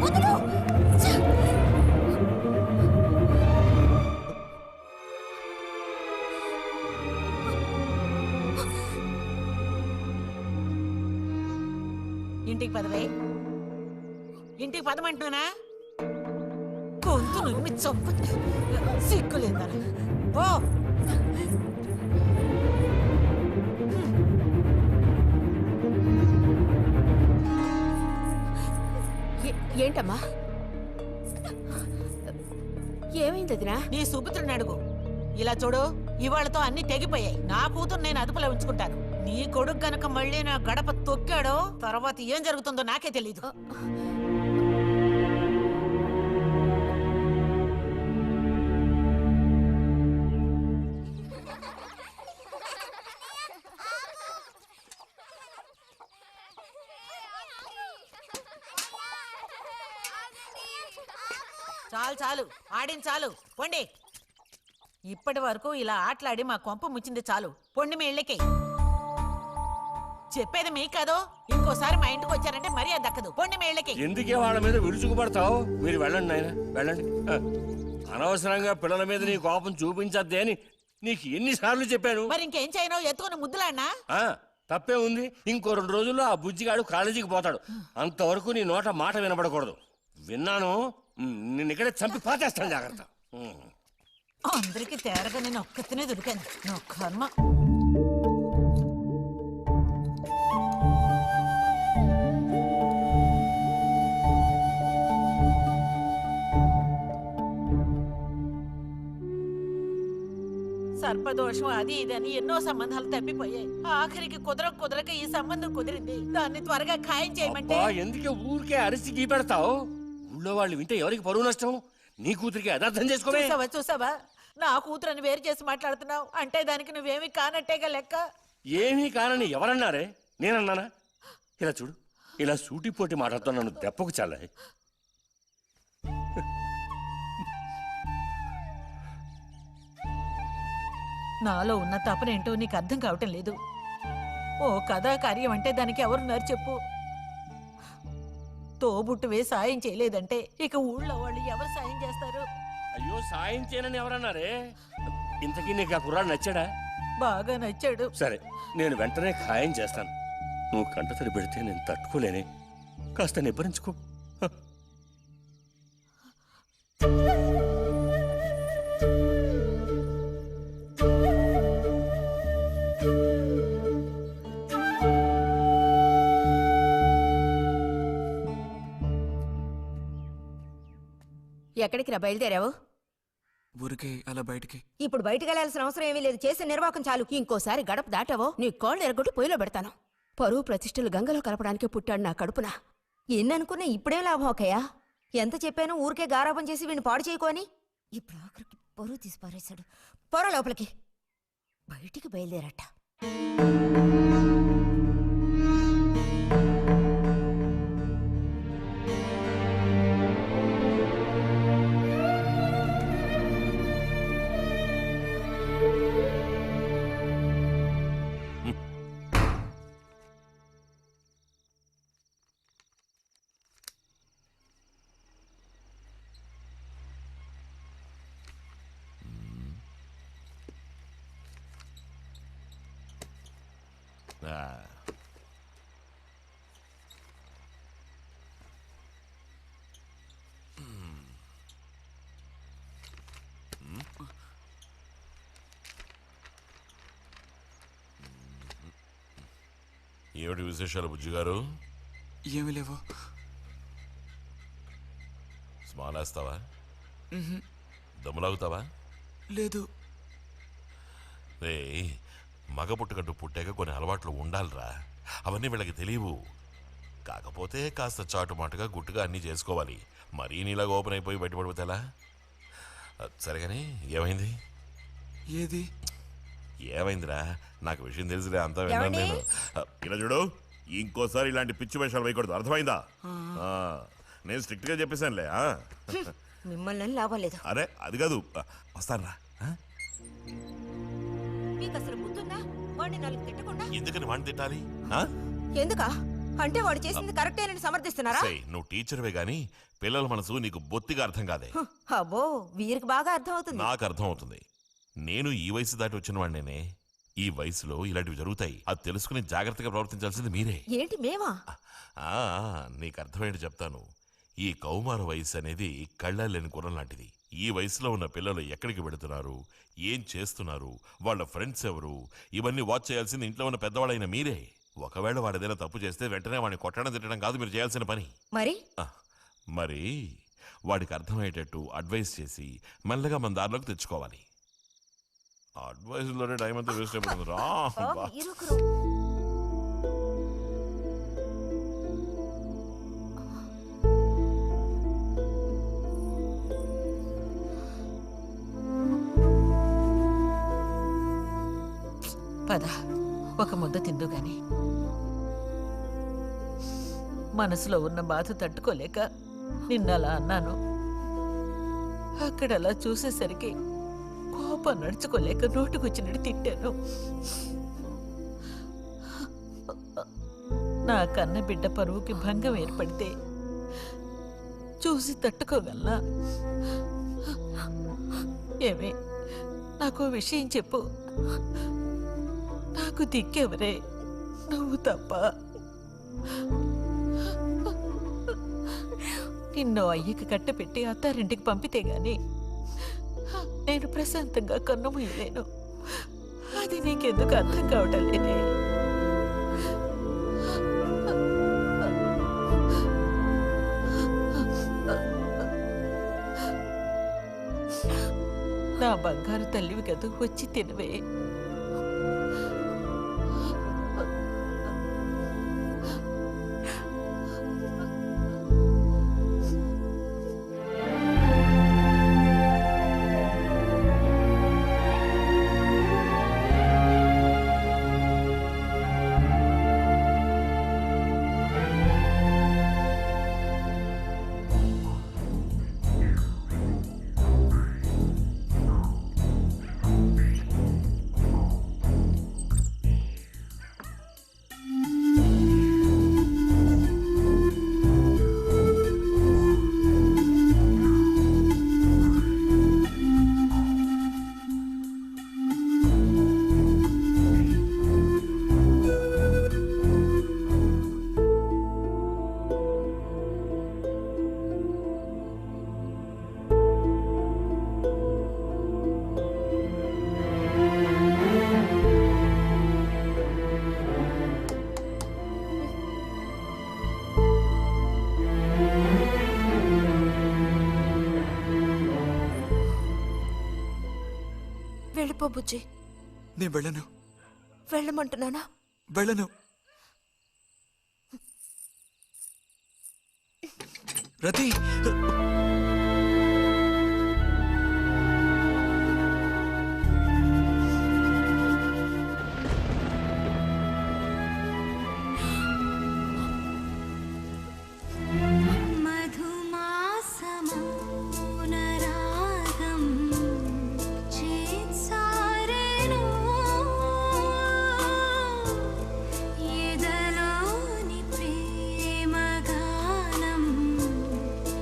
వదులు. ఇంటికి పదవే. ఇంటికి పదమంటున్నానా? గొంతు నువ్వు చంపు. సిగ్గులేదా? ఓ ఏంటమ్మా, ఏమైంది వదినా? నీ సుపుత్రుని అడుగు. ఇలా చూడు, ఇవాళతో అన్ని తెగిపోయాయి. నా కూతురు నేను అదుపులో ఉంచుకుంటాను. నీ కొడుకు గనక మళ్ళీ నా గడప తొక్కాడో తర్వాత ఏం జరుగుతుందో నాకే తెలీదు. చాలు చాలు, ఆడిన చాలు, పొండి. ఇప్పటి వరకు ఇలా ఆటలాడి మా కొంప ముచ్చింది చాలు. పొండి మీ ఇళ్ళకి. చెప్పేది మీకు కాదో, ఇంకోసారి మా ఇంటికి వచ్చారంటే మరీ అది దక్కదు. పొండి మీ ఇళ్ళకి. ఎందుకే వాళ్ళ మీద విరుచుకుపడతావు? మీరు వెళ్ళండి నాయన, వెళ్ళండి. అనవసరంగా పిల్లల మీద నీ కోపం చూపించద్దే అని నీకు ఎన్నిసార్లు చెప్పాను. మరి ఇంకేం చేయను? ఎత్తుకుని ముద్దులాడినా? తప్పే ఉంది. ఇంకో 2 రోజుల్లో ఆ బుజ్జిగాడు కాలేజీకి పోతాడు. అంతవరకు నీ నోట మాట వినపడకూడదు. విన్నాను, నిన్ను ఇక్కడే చంపి పాతేస్తాను. జాగ్రత్త. అందరికి తేరగా నేను ఒక్కతినే దొరికాను. నా కర్మ. సర్పదోషం అది ఇదని ఎన్నో సంబంధాలు తప్పిపోయాయి. ఆఖరికి కుదరక ఈ సంబంధం కుదిరింది. దాన్ని త్వరగా ఖాయం చేయమంటే. ఎందుకే ఊరికే అరిసి గీపెడతావు? ఊళ్ళో వాళ్ళు వింటే ఎవరికి పరువు నష్టం? నీ కూతురికి అదర్థం చేసుకోవే. చూసావా, నా కూతురని వేరు చేసి మాట్లాడుతున్నావు. అంటే దానికి నువ్వేమీ కానట్టేగా లెక్క. ఏమీ కానని ఎవరన్నారే? నేనన్నానా? ఇలా చూడు, ఇలా సూటిపోటి మాటలతో నన్ను దెప్పకు చాలే. నాలో ఉన్న తపనేంటో నీకు అర్థం కావటం లేదు. ఓ కథా కార్యం అంటే దానికి ఎవరున్నారు చెప్పు? తోబుట్టువే సాయం చేయలేదంటే ఇక ఊళ్ళో వాళ్ళు ఎవరు సాయం చేస్తారు? అయ్యో, సాయం చేయనని ఎవరన్నారే? ఇంతకీ నీకు ఆ కుర్రాడు నచ్చాడా? బాగా నచ్చాడు. సరే, నేను వెంటనే ఖాయం చేస్తాను. నువ్వు కంటతడి పెడితే నేను తట్టుకోలేనే. కాస్త నిబ్బరించుకో. ఎక్కడికి రా బయలుదేరావు? ఊరికే అలా బయటికి. ఇప్పుడు బయటికి వెళ్ళాల్సిన అవసరం ఏమీ లేదు. చేసిన నిర్వాకం చాలు. ఇంకోసారి గడప దాటావో నీ కాళ్ళు ఎరగొట్టి పొయ్యిలో పెడతాను. పరువు ప్రతిష్టలు గంగలో కలపడానికే పుట్టాడు నా కడుపున. ఎన్ననుకున్నా ఇప్పుడేం లాభం అక్కయ్యా? ఎంత చెప్పాను ఊరికే గారాపం చేసి వీడిని పాడు చేయకోని. ఇప్పుడు ఆఖరికి పరువు తీసి పారేశాడు. పొర లోపలికి. బయటికి బయలుదేరట. ఆ. ఏమిటి విశేషాలు బుజ్జి గారు? ఏమి లేవు. స్మాలేస్తావా? దమ్ములాగుతావా? లేదు. రే, మగ పుట్టుకంటూ పుట్టాక కొన్ని అలవాట్లు ఉండాలిరా. అవన్నీ వీళ్ళకి తెలియవు. కాకపోతే కాస్త చాటుమాటుగా గుట్టుగా అన్నీ చేసుకోవాలి. మరీ నీలాగా ఓపెన్ అయిపోయి బయటపడిపోతే ఎలా? సరేగాని ఏమైంది? ఏది ఏమైందిరా? నాకు విషయం తెలిసిలే, అంతా విన్నాను నేను. ఇలా చూడు, ఇంకోసారి ఇలాంటి పిచ్చి వేషాలు వేయకూడదు, అర్థమైందా? నేను స్ట్రిక్ట్ గా చెప్పేశానులే. మిమ్మల్ని లాభం లేదు. అరే అది కాదు, వస్తానురా. మీకు అసలు గుర్తుందా? వాడిని నాలుగు తిట్టకుండా ఎందుకని వాడిని తిట్టాలి? ఎందుకా? అంటే వాడు చేసింది కరెక్టేనని సమర్థిస్తున్నారా? నువ్వు టీచర్వే గాని పిల్లల మనసు నీకు బొత్తిగా అర్థం కాదే. అబ్బో, వీరికి బాగా అర్థం అవుతుంది. నాకు అర్థం అవుతుంది. నేను ఈ వయసు దాటి వచ్చిన వాడినేనే. ఈ వయసులో ఇలాంటివి జరుగుతాయి. అది తెలుసుకుని జాగ్రత్తగా ప్రవర్తించాల్సింది మీరే. ఏంటి మేమా? నీకు అర్థమయ్యేది చెప్తాను. ఈ కౌమార వయసు అనేది కళ్ళలేని గుర్రం లాంటిది. ఈ వయసులో ఉన్న పిల్లలు ఎక్కడికి వెళుతున్నారు, ఏం చేస్తున్నారు, వాళ్ళ ఫ్రెండ్స్ ఎవరు, ఇవన్నీ వాచ్ చేయాల్సింది ఇంట్లో ఉన్న పెద్దవాళ్ళైన మీరే. ఒకవేళ వాడు ఏదైనా తప్పు చేస్తే వెంటనే వాడిని కొట్టడం తిట్టడం కాదు మీరు చేయాల్సిన పని. మరి వాడికి అర్థమయ్యేటట్టు అడ్వైస్ చేసి మెల్లగా మన దారిలోకి తెచ్చుకోవాలి. అడ్వైస్లోనే టైం అంతా వేస్ట్ అయిపోతుంది రా. పద, ఒక ముద్ద తిందు గాని. మనసులో ఉన్న బాధ తట్టుకోలేక నిన్నలా అన్నాను. అక్కడలా చూసేసరికి కోపం నడుచుకోలేక నోటుకొచ్చినట్టు తిట్టాను. నా కన్న బిడ్డ పరువుకి భంగం ఏర్పడితే చూసి తట్టుకోగలనా? ఏమే, నాకు విషయం చెప్పు. నాకు దిక్కెవరే? నువ్వు తప్ప. నిన్ను అయ్యకి కట్టపెట్టి అత్తారింటికి పంపితే గాని నేను ప్రశాంతంగా కన్నుమూయలేను. అది నీకెందుకు అర్థం కావటం లేదే? నా బంగారు తల్లివి కదూ, వచ్చి తినవే. వెళ్ళిపో బుజ్జి. నేను వెళ్ళను. వెళ్ళమంటున్నానా? వెళ్ళను. రతి,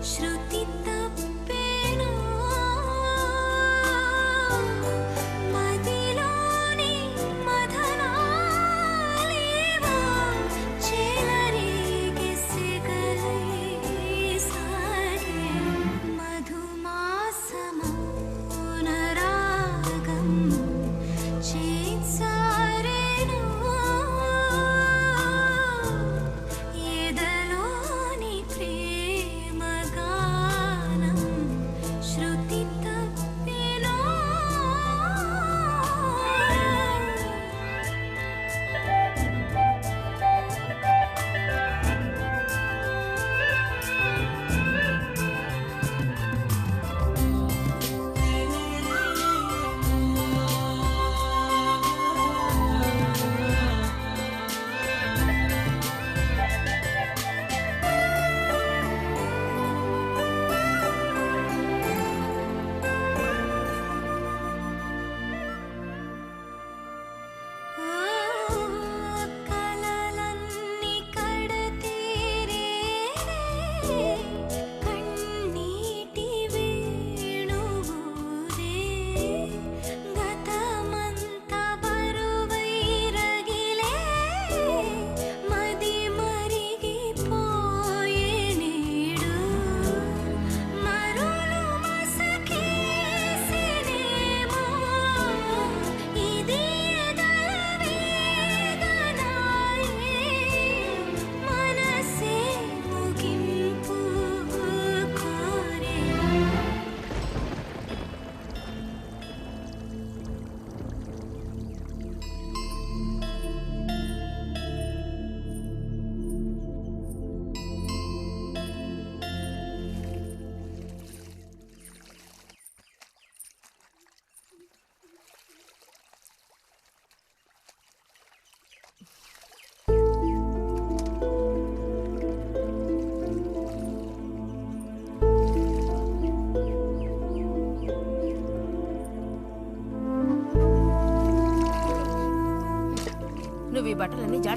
శృతి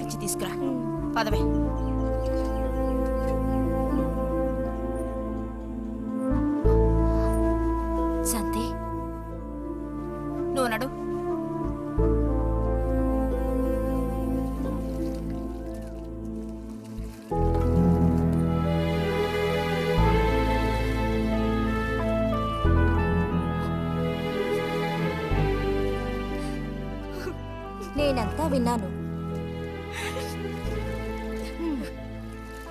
బ్యాగ్ ఇచ్చి తీసుకురా పదవే. శాంతి నువ్వు నడు. నేనంతా విన్నాను.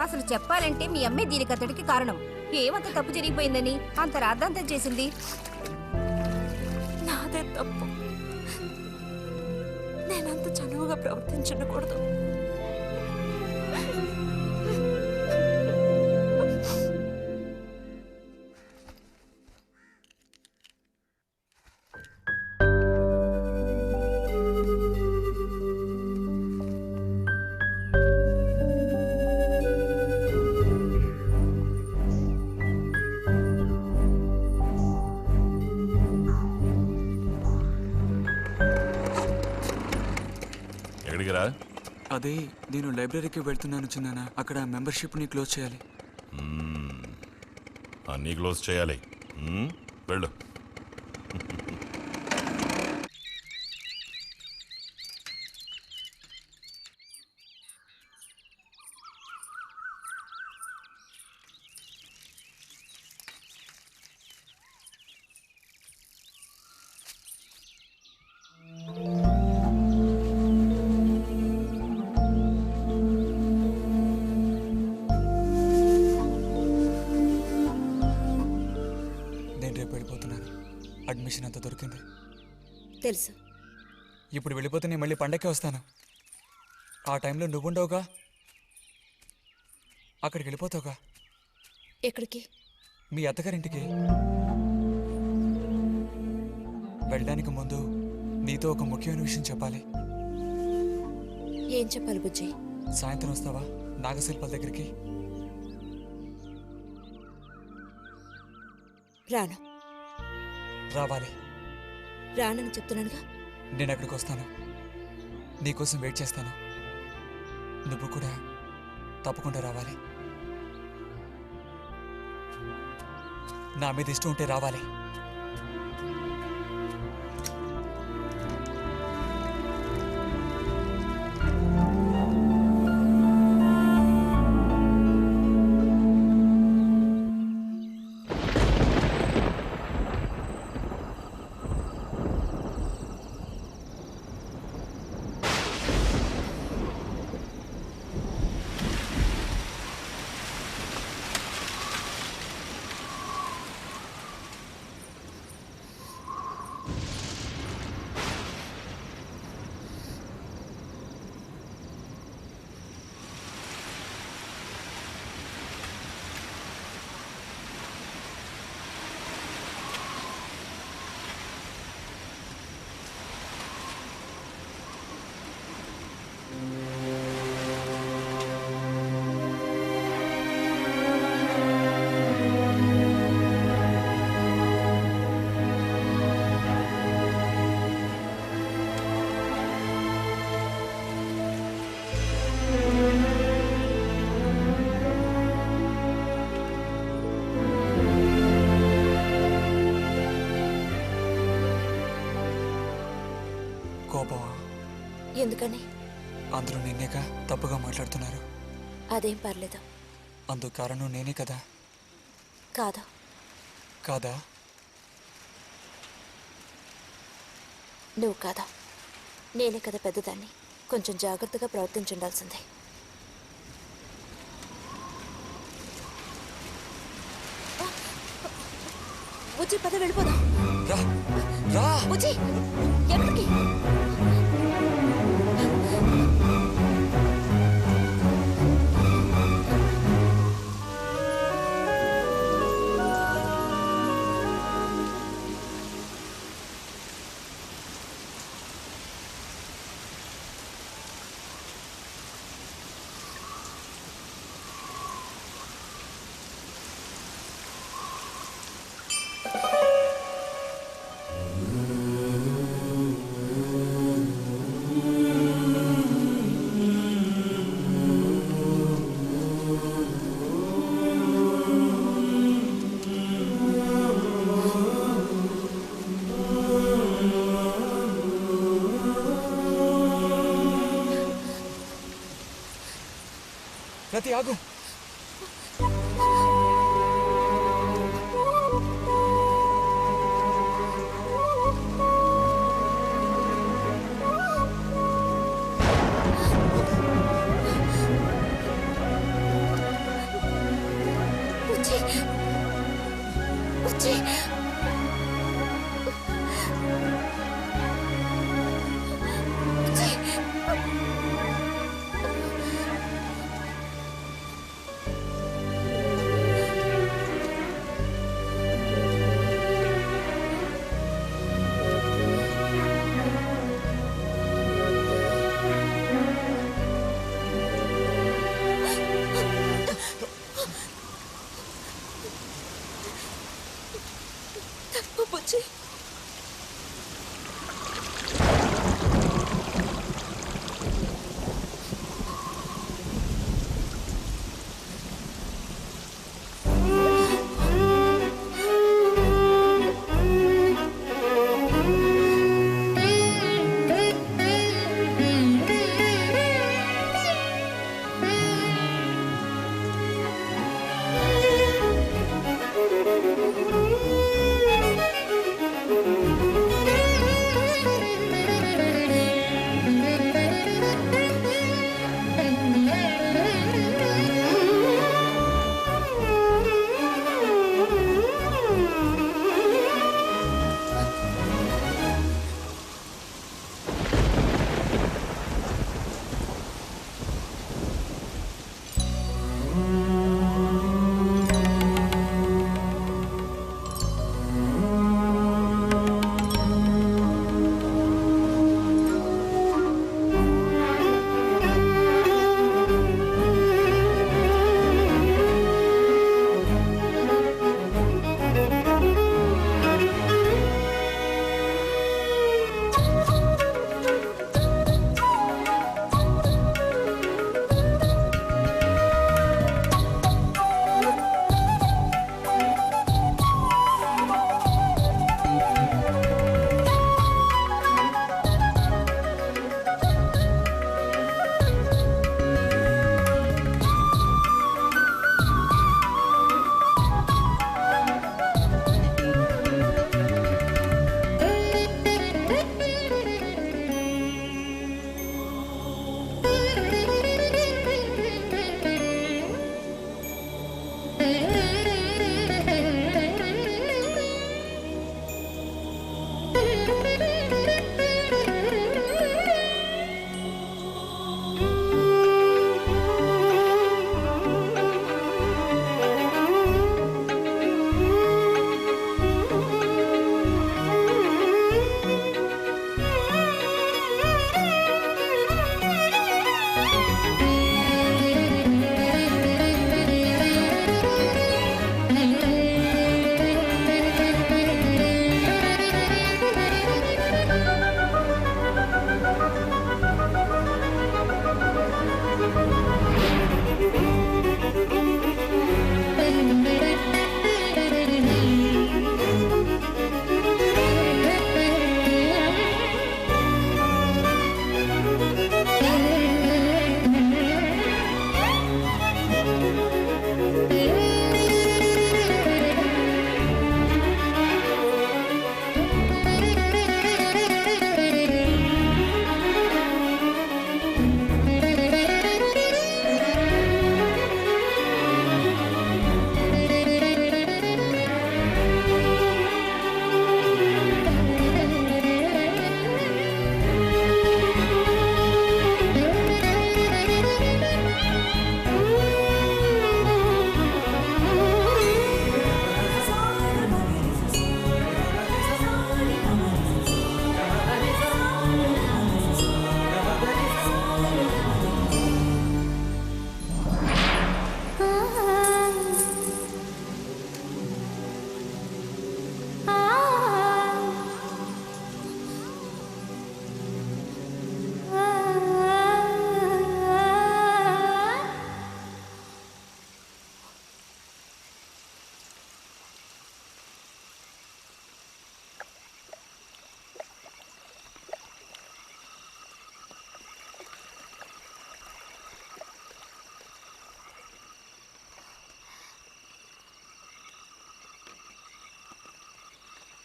అసలు చెప్పాలంటే మీ అమ్మే దీనికి అతడికి కారణం. ఏమంత తప్పు జరిగిపోయిందని అంత రాద్ధాంతం చేసింది? నాదే తప్పు. నేనంత చనువుగా ప్రవర్తించకూడదు. ఎక్కడికి రా? అదే నేను లైబ్రరీకి వెళ్తున్నాను చిన్నానా. అక్కడ మెంబర్షిప్ని క్లోజ్ చేయాలి. అన్నీ క్లోజ్ చేయాలి. వెళ్ళు. అడ్మిషన్ అంతా దొరికింది. తెలుసు. ఇప్పుడు వెళ్ళిపోతే నేను మళ్ళీ పండక్కే వస్తాను. ఆ టైంలో నువ్వుండవుగా, అక్కడికి వెళ్ళిపోతావుగా. ఎక్కడికి? మీ అత్తగారింటికి. వెళ్ళడానికి ముందు నీతో ఒక ముఖ్యమైన విషయం చెప్పాలి. ఏం చెప్పాలి బుజ్జి? సాయంత్రం వస్తావా నాగశిల్పాల దగ్గరికి? రాను. రావాలి. రానని చెప్తున్నానుగా. నేను అక్కడికి వస్తాను, నీకోసం వెయిట్ చేస్తాను. నువ్వు కూడా తప్పకుండా రావాలి. నా మీద ఇష్టం ఉంటే రావాలి. కోపమా? ఎందుకని? అందరూ నిన్నేగా తప్పుగా మాట్లాడుతున్నారు. అదేం పర్లేదు. అందుకు కారణం నేనే కదా. కాదు. కాదా? నువ్వు కాదా, నేనే కదా పెద్దదాన్ని. కొంచెం జాగ్రత్తగా ప్రవర్తించుండాల్సిందే. బుజ్జి పద వెళ్ళిపోదాం. బుజ్జి ఎక్కడికి? రతి ఆగు.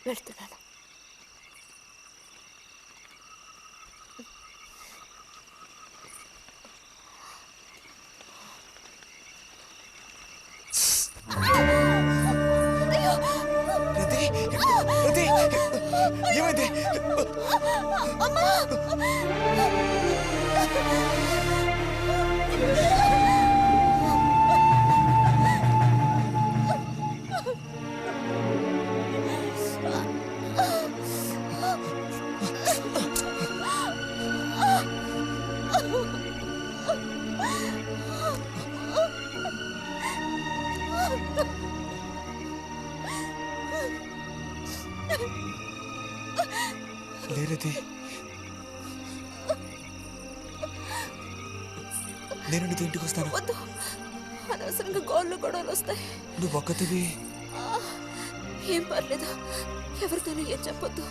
వెళ్తున్నాను. ఏమైంది? లేరది, నేను నీతో ఇంటికి వస్తాను. వద్దు, అనవసరంగా గోళ్ళు గొడవలు వస్తాయి. నువ్వు ఒక్కతివి. ఏం పర్లేదు, ఎవరితోనూ ఏం చెప్పొద్దు.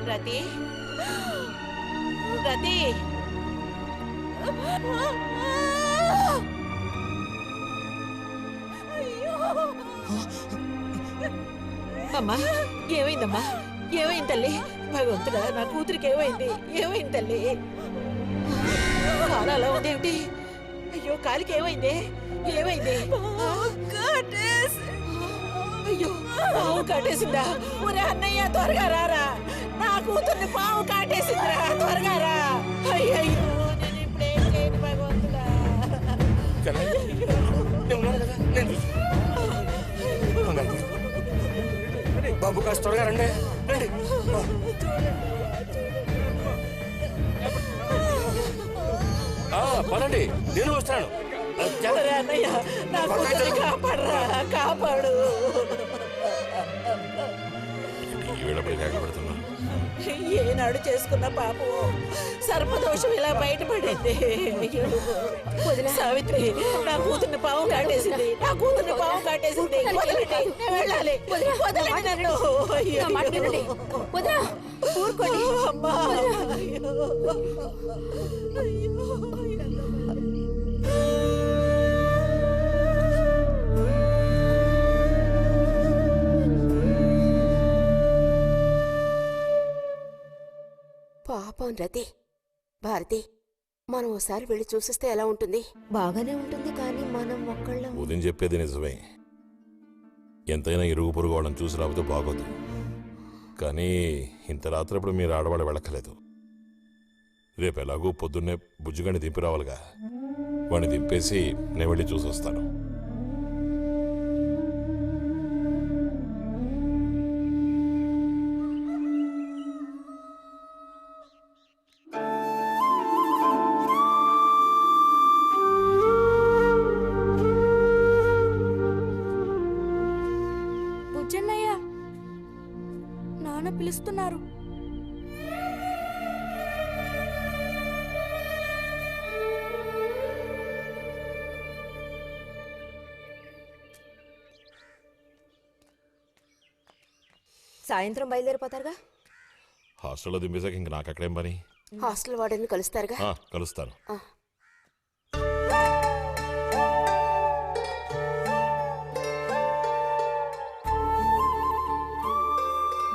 రతి, రతి, అమ్మా ఏమైందమ్మా? ఏమైంది తల్లి? భగవంతుడా, నా కూతురికి ఏమైంది? ఏమైంది తల్లి? కాలు అలా ఉందేమిటి? అయ్యో, కాలికి ఏమైంది? ఏమైంది? అయ్యో, పావు కాటేసిందా? ఒరే అన్నయ్య, త్వరగా రారా, నా కూతుర్ని పావు కాటేసిందిరా, త్వరగా రా. అయ్యయ్యో, నేను ఇప్పుడేం చేయను భగవంతుడా. బాబు కాస్త త్వరగా రండి. పదండి, నేను వస్తాను. ఒరే అన్నయ్య, నా కూతుర్ని కాపాడరా, కాపాడు. ఏనాడు చేసుకున్న పాపం సర్పదోషం ఇలా బయటపడింది. సావిత్రి, నా కూతుర్ని పాము కాటేసింది, నా కూతుర్ని పాము కాటేసింది. వదలండి, నేను వెళ్ళాలి. వదలండి నన్ను. ఊరుకోండి అమ్మా. పాపం రతి. భారతి, మనం ఓసారి వెళ్ళి చూసిస్తే ఎలా ఉంటుంది? బాగానే ఉంటుంది, కానీ మనం ఒక్కళ్ళం. ఉదయం చెప్పేది నిజమే. ఎంతైనా ఇరుగు పొరుగు వాళ్ళని చూసి రాకపోతే బాగోదు. కానీ ఇంత రాత్రప్పుడు మీరు ఆడవాళ్ళు వెళ్ళక్కలేదు. రేపు ఎలాగో పొద్దున్నే బుజ్జిగాని దింపి రావాలిగా. వాడిని దింపేసి నేను వెళ్ళి చూసి వస్తాను. బుజ్జన్నయ్య, నాన్న పిలుస్తున్నారు. సాయంత్రం బయలుదేరిపోతారుగా. హాస్టల్లో దింపేశాక ఇంక నాకు అక్కడేం పని? హాస్టల్ వార్డెన్ కలుస్తారుగా. కలుస్తాను.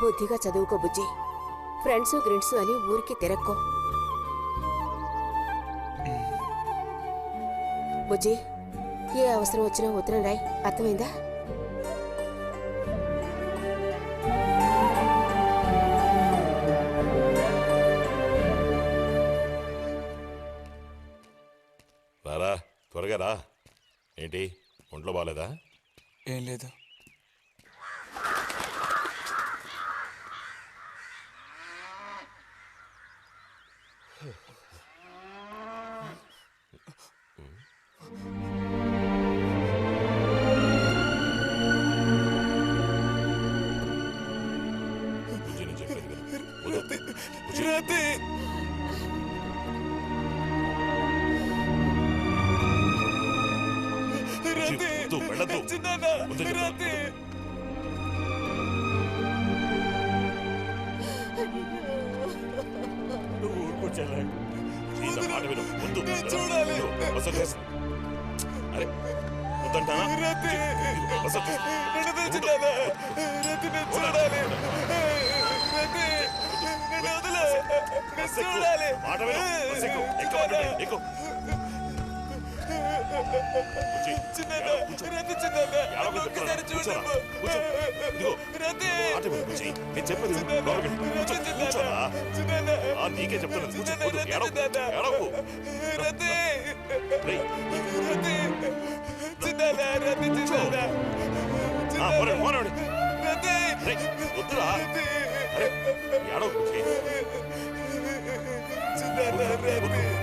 బుద్ధిగా చదువుకో బుజ్జి. ఫ్రెండ్స్ గ్రిండ్స్ అని ఊరికి తిరక్కో. బుజ్జి, ఏ అవసరం వచ్చినా ఉత్తరం రాయి, అర్థమైందా? రారా త్వరగా రా. ఏంటి ఒంట్లో బాగాలేదా? ఏం లేదు. నేను చెప్పేది విను. వదలు. రాతి వద్దు, వెళ్ళొద్దు. వద్దు, రాతి నువ్వు ఊరుకో చెల్లె. ప్లీజ్, ఆ మాట విను. వద్దు. చూడాలి. వసతి చేసి. అరే వద్దంటానా? రాతి వసతి. నన్ను తెచ్చినానా? రాతి నేను చూడాలి. రాతి నన్ను వదిలే. నేను చూడాలి. మాట విను. బస్ ఎక్కు. ఎక్కు. ఎక్కు. కూర్చో. చిన్నదా రాతి చిన్నదా ఏడవకు ఒక్కసారి చెప్తున్నాను. చూడమ్మా. కూర్చో. ఇదిగో రాతి మాట విను. కూర్చో. నేను చెప్పేది విను. లోపలికి వెళ్ళు. కూర్చో. కూర్చోరా. చిన్నదా నీకే చెప్తున్నాను. కూర్చో. చిన్నదా వద్దు. రాతి ఏడవకు. చిన్నదా ఏడవకు. రాతి రేయ్. రాతి చిన్నదా రాతి చిన్నదా పోనండి. రాతి రేయ్, వద్దురా. అరే ఏడవకు. చిన్నదా రాతి